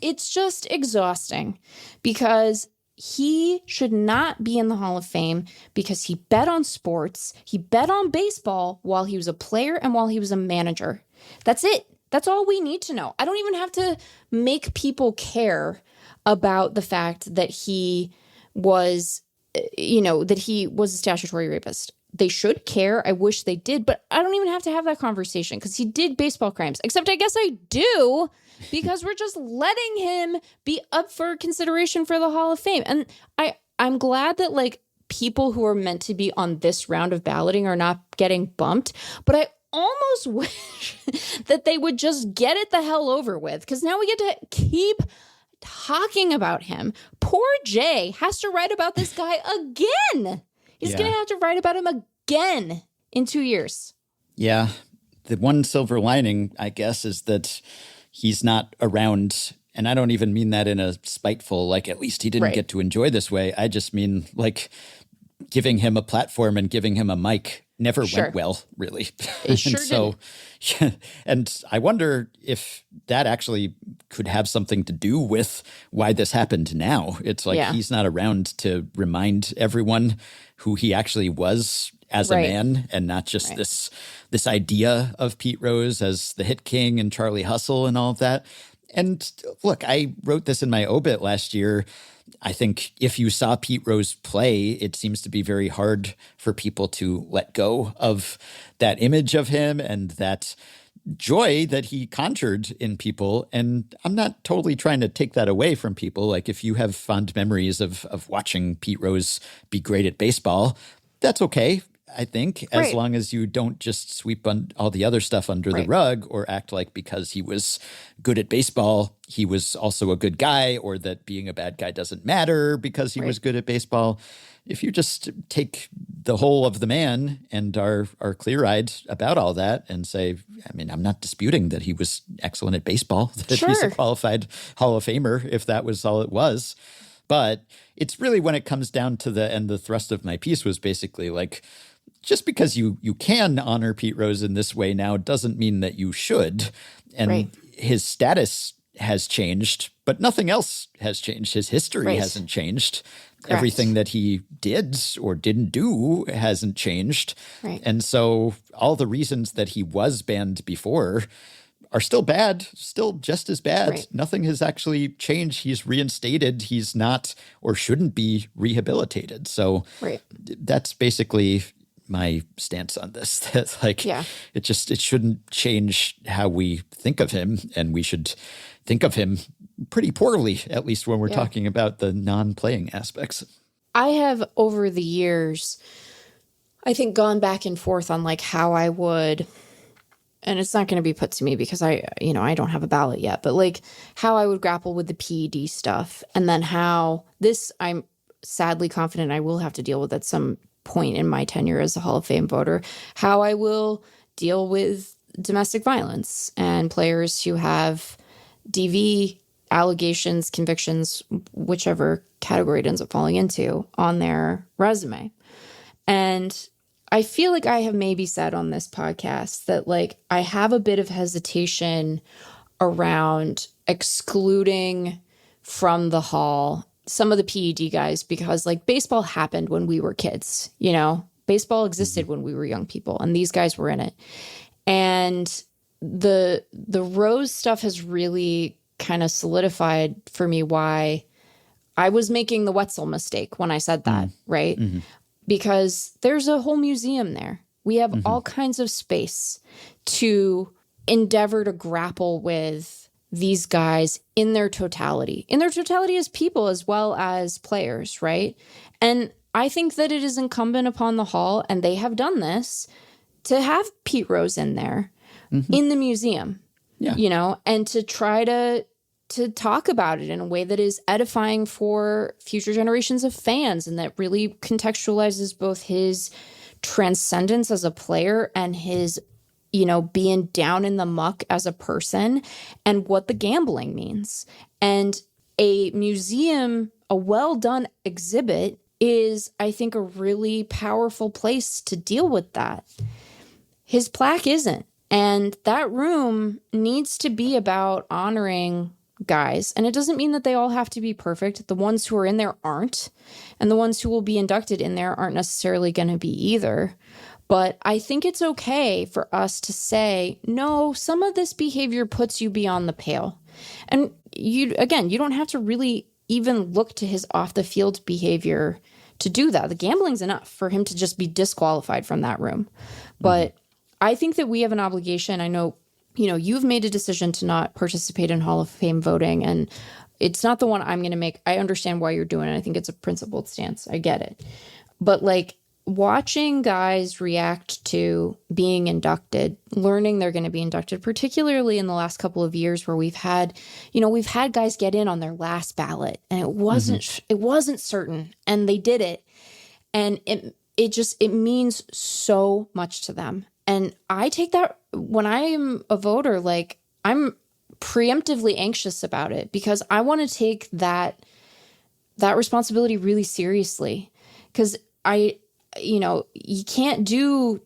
it's just exhausting, because he should not be in the Hall of Fame because he bet on sports. He bet on baseball while he was a player and while he was a manager. That's it. That's all we need to know. I don't even have to make people care about the fact that he was, that he was a statutory rapist. They should care. I wish they did, but I don't even have to have that conversation, because he did baseball crimes. Except I guess I do, because we're just letting him be up for consideration for the Hall of Fame. And I'm glad that people who are meant to be on this round of balloting are not getting bumped, but I almost wish that they would just get it the hell over with, because now we get to keep talking about him. Poor Jay has to write about this guy again. He's going to have to write about him again in 2 years. Yeah. The one silver lining, I guess, is that he's not around. And I don't even mean that in a spiteful, at least he didn't get to enjoy this way. I just mean giving him a platform and giving him a mic never went well, really. It sure didn't. Yeah, and I wonder if that actually could have something to do with why this happened now. It's he's not around to remind everyone who he actually was as a man, and not just this idea of Pete Rose as the hit king and Charlie Hustle and all of that. And look, I wrote this in my obit last year. I think if you saw Pete Rose play, it seems to be very hard for people to let go of that image of him and that joy that he conjured in people. And I'm not totally trying to take that away from people. If you have fond memories of watching Pete Rose be great at baseball, that's okay. I think, as long as you don't just sweep all the other stuff under the rug, or act like because he was good at baseball, he was also a good guy, or that being a bad guy doesn't matter because he was good at baseball. If you just take the whole of the man and are clear-eyed about all that and say, I mean, I'm not disputing that he was excellent at baseball, that he's a qualified Hall of Famer, if that was all it was. But it's really when it comes down to the thrust of my piece was basically just because you can honor Pete Rose in this way now doesn't mean that you should. And his status has changed, but nothing else has changed. His history hasn't changed. Correct. Everything that he did or didn't do hasn't changed. Right. And so all the reasons that he was banned before are still bad, still just as bad. Right. Nothing has actually changed. He's reinstated. He's not or shouldn't be rehabilitated. So that's basically my stance on this. That it shouldn't change how we think of him, and we should think of him pretty poorly, at least when we're talking about the non-playing aspects. I have over the years, I think, gone back and forth on how I would, and it's not going to be put to me because I don't have a ballot yet, but how I would grapple with the PED stuff, and then how this, I'm sadly confident I will have to deal with at some point in my tenure as a Hall of Fame voter, how I will deal with domestic violence and players who have DV allegations, convictions, whichever category it ends up falling into, on their resume. And I feel like I have maybe said on this podcast that I have a bit of hesitation around excluding from the Hall some of the PED guys, because baseball happened when we were kids, baseball existed when we were young people, and these guys were in it. And the Rose stuff has really kind of solidified for me why I was making the Wetzel mistake when I said that, right? Mm-hmm. Because there's a whole museum there. We have all kinds of space to endeavor to grapple with these guys in their totality as people as well as players, right? And I think that it is incumbent upon the Hall, and they have done this, to have Pete Rose in there in the museum, and to try to talk about it in a way that is edifying for future generations of fans, and that really contextualizes both his transcendence as a player and his, being down in the muck as a person, and what the gambling means. And a museum, a well-done exhibit, is, I think, a really powerful place to deal with that. His plaque isn't. And that room needs to be about honoring guys. And it doesn't mean that they all have to be perfect. The ones who are in there aren't. And the ones who will be inducted in there aren't necessarily going to be either. But I think it's okay for us to say, no, some of this behavior puts you beyond the pale. And you don't have to really even look to his off the field behavior to do that. The gambling's enough for him to just be disqualified from that room. But I think that we have an obligation. I know, you've made a decision to not participate in Hall of Fame voting, and it's not the one I'm going to make. I understand why you're doing it. I think it's a principled stance. I get it. But watching guys react to being inducted, learning they're going to be inducted, particularly in the last couple of years where we've had guys get in on their last ballot, and it wasn't certain, and they did it. And it means so much to them. And I take that when I am a voter, I'm preemptively anxious about it, because I want to take that responsibility really seriously. Because you can't do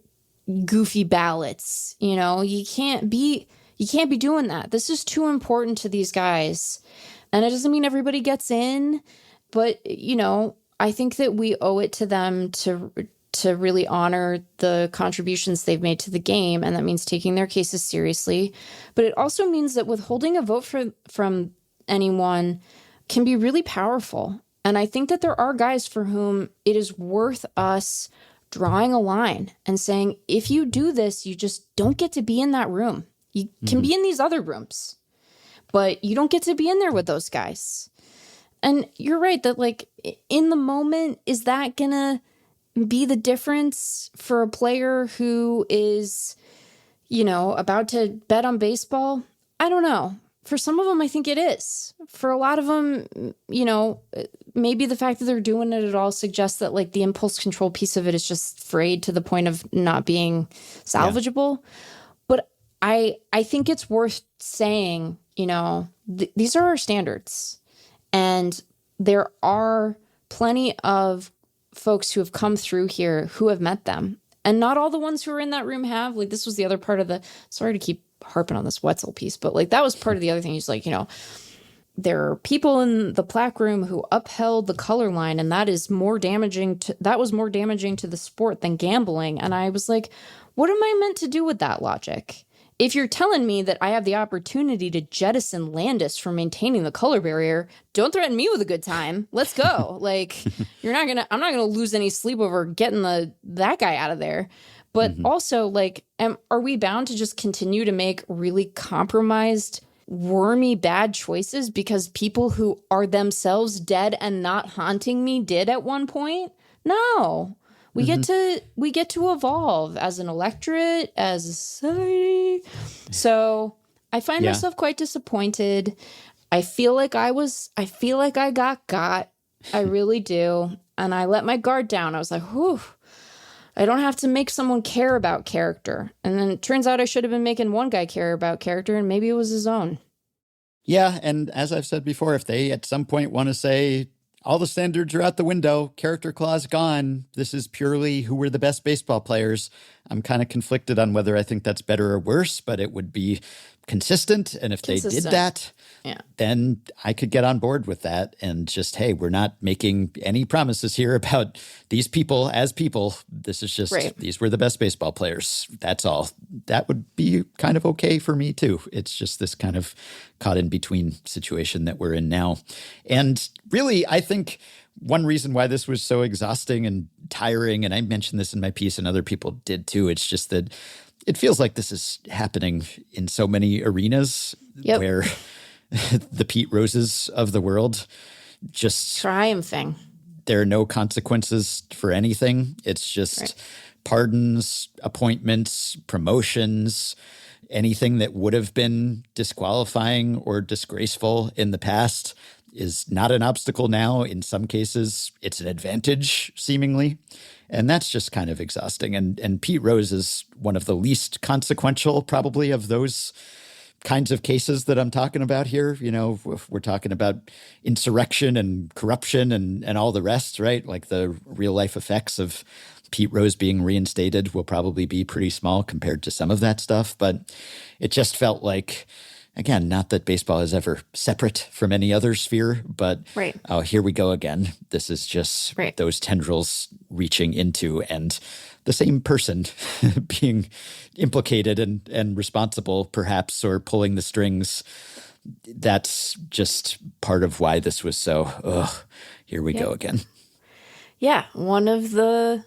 goofy ballots. You can't be doing that. This is too important to these guys. And it doesn't mean everybody gets in, but I think that we owe it to them to really honor the contributions they've made to the game, and that means taking their cases seriously. But it also means that withholding a vote from anyone can be really powerful. And I think that there are guys for whom it is worth us drawing a line and saying, if you do this, you just don't get to be in that room. You can be in these other rooms, but you don't get to be in there with those guys. And you're right that in the moment, is that gonna be the difference for a player who is, about to bet on baseball? I don't know. For some of them, I think it is. For a lot of them, maybe the fact that they're doing it at all suggests that the impulse control piece of it is just frayed to the point of not being salvageable. Yeah. But I think it's worth saying, these are our standards. And there are plenty of folks who have come through here who have met them. And not all the ones who are in that room have. This was the other part of sorry to keep harping on this Wetzel piece, but that was part of the other thing. He's there are people in the plaque room who upheld the color line, and that was more damaging to the sport than gambling. And I was like, what am I meant to do with that logic? If you're telling me that I have the opportunity to jettison Landis for maintaining the color barrier, don't threaten me with a good time. Let's go. I'm not gonna lose any sleep over getting that guy out of there. But also, are we bound to just continue to make really compromised, wormy, bad choices because people who are themselves dead and not haunting me did at one point? No. We get to evolve as an electorate, as a society. So I find myself quite disappointed. I feel like I got. I really do. And I let my guard down. I was like, whew. I don't have to make someone care about character. And then it turns out I should have been making one guy care about character, and maybe it was his own. Yeah, and as I've said before, if they at some point want to say, all the standards are out the window, character clause gone, this is purely who were the best baseball players, I'm kind of conflicted on whether I think that's better or worse, but it would be consistent. And if they did that, then I could get on board with that and just, hey, we're not making any promises here about these people as people. This is just, these were the best baseball players. That's all. That would be kind of okay for me too. It's just this kind of caught in between situation that we're in now. And really, I think one reason why this was so exhausting and tiring, and I mentioned this in my piece and other people did too, it's just that it feels like this is happening in so many arenas where the Pete Roses of the world just triumphing. There are no consequences for anything. It's just pardons, appointments, promotions, anything that would have been disqualifying or disgraceful in the past is not an obstacle now. In some cases, it's an advantage, seemingly. And that's just kind of exhausting. And Pete Rose is one of the least consequential, probably, of those kinds of cases that I'm talking about here. You know, if we're talking about insurrection and corruption and all the rest, right? Like the real life effects of Pete Rose being reinstated will probably be pretty small compared to some of that stuff. But it just felt like, again, not that baseball is ever separate from any other sphere, but oh, here we go again. This is just those tendrils reaching into and the same person being implicated and responsible, perhaps, or pulling the strings. That's just part of why this was so, here we go again. Yeah, one of the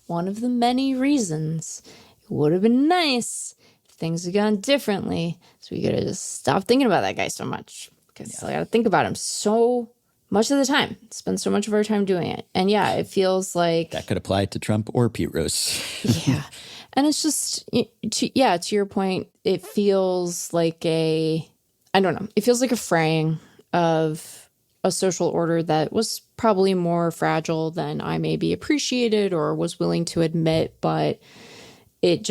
many reasons it would have been nice if things had gone differently. So we could have just stopped thinking about that guy so much, because I got to think about him so much of the time. Spend so much of our time doing it. And yeah, it feels like that could apply to Trump or Pete Rose. Yeah. And it's just, to your point, it feels like it feels like a fraying of a social order that was probably more fragile than I maybe appreciated or was willing to admit, but it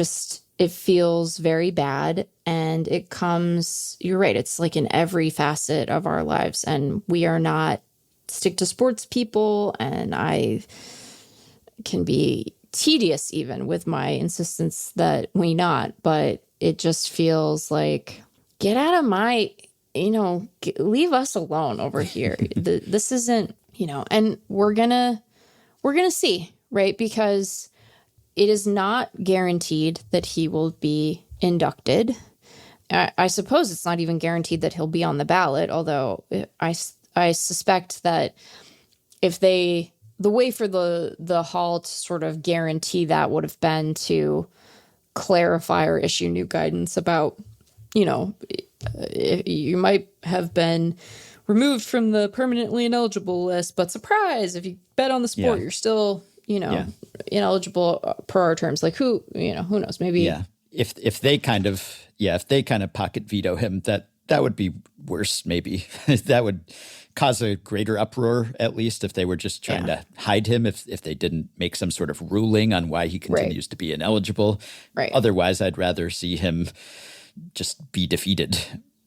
feels very bad. And it comes, you're right, it's like in every facet of our lives. And we are not stick to sports people, and I can be tedious even with my insistence that we not, but it just feels like, get out of my, leave us alone over here. This isn't, and we're gonna see, right? Because it is not guaranteed that he will be inducted. I suppose it's not even guaranteed that he'll be on the ballot, although I suspect that if the way for the hall to sort of guarantee that would have been to clarify or issue new guidance about, you might have been removed from the permanently ineligible list, but surprise, if you bet on the sport, you're still, ineligible per our terms. Like who knows? Maybe if they kind of pocket veto him, that would be worse. Maybe that would cause a greater uproar, at least if they were just trying to hide him, if they didn't make some sort of ruling on why he continues to be ineligible. Right. Otherwise, I'd rather see him just be defeated.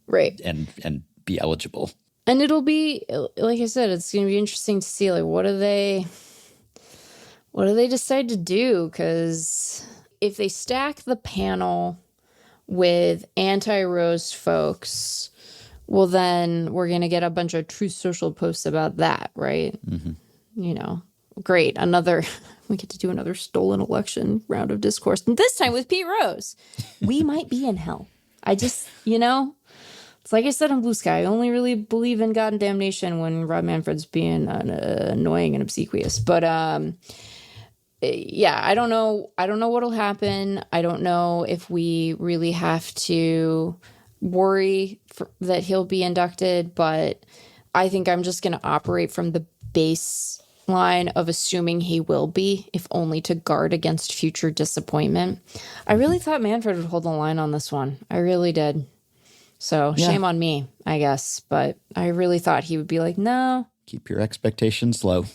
Right. And be eligible. And it'll be, like I said, it's going to be interesting to see, like, what do they decide to do? Because if they stack the panel with anti-Rose folks, well, then we're going to get a bunch of Truth Social posts about that, right? Mm-hmm. Great. We get to do another stolen election round of discourse. And this time with Pete Rose. We might be in hell. I just, it's like I said on Blue Sky, I only really believe in God and damnation when Rob Manfred's being annoying and obsequious. But I don't know what'll happen. I don't know if we really have to worry that he'll be inducted, but I think I'm just going to operate from the baseline of assuming he will be, if only to guard against future disappointment. I really thought Manfred would hold the line on this one. I really did. So shame on me, I guess. But I really thought he would be like, no. Keep your expectations low.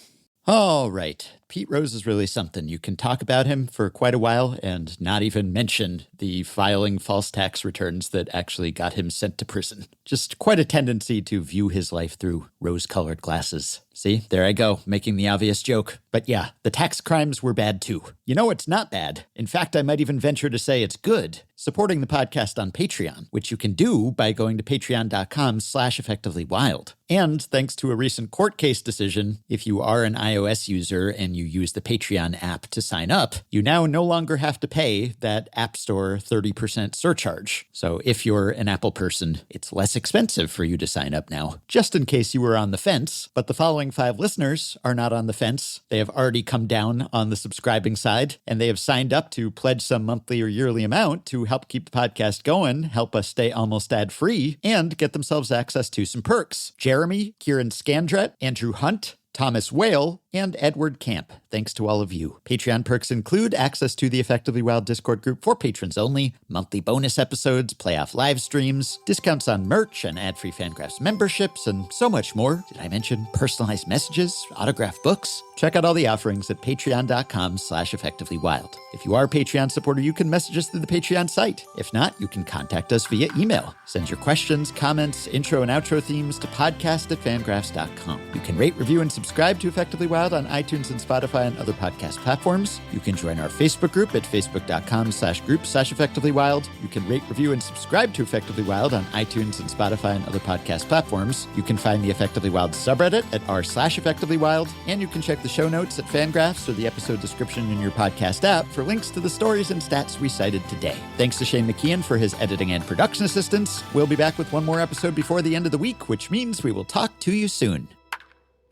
All right. Pete Rose is really something. You can talk about him for quite a while and not even mention the filing false tax returns that actually got him sent to prison. Just quite a tendency to view his life through rose-colored glasses. See, there I go, making the obvious joke. But yeah, the tax crimes were bad too. You know it's not bad. In fact, I might even venture to say it's good. Supporting the podcast on Patreon, which you can do by going to patreon.com/effectivelywild. And thanks to a recent court case decision, if you are an iOS user and you use the Patreon app to sign up, you now no longer have to pay that App Store 30% surcharge. So if you're an Apple person, it's less expensive for you to sign up now. Just in case you were on the fence, but the following following 5 listeners are not on the fence. They have already come down on the subscribing side, and they have signed up to pledge some monthly or yearly amount to help keep the podcast going, help us stay almost ad-free, and get themselves access to some perks. Jeremy, Kieran Scandrett, Andrew Hunt, Thomas Whale, and Edward Camp. Thanks to all of you. Patreon perks include access to the Effectively Wild Discord group for patrons only, monthly bonus episodes, playoff live streams, discounts on merch and ad-free FanGraphs memberships, and so much more. Did I mention personalized messages, autographed books? Check out all the offerings at patreon.com/effectivelywild. If you are a Patreon supporter, you can message us through the Patreon site. If not, you can contact us via email. Send your questions, comments, intro and outro themes to podcast@fangraphs.com. You can rate, review, and subscribe to Effectively Wild on iTunes and Spotify and other podcast platforms. You can join our Facebook group at facebook.com/group/effectivelywild. You can rate, review, and subscribe to Effectively Wild on iTunes and Spotify and other podcast platforms. You can find the Effectively Wild subreddit at r/effectivelywild, and you can check the show notes at FanGraphs or the episode description in your podcast app for links to the stories and stats we cited today. Thanks to Shane McKeon for his editing and production assistance. We'll be back with one more episode before the end of the week, which means we will talk to you soon.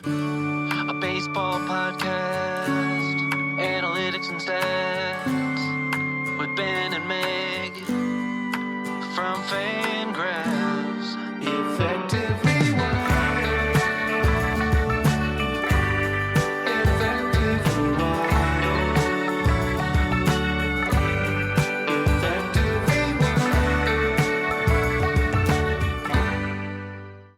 A baseball podcast, analytics and stats, with Ben and Meg from FanGraphs.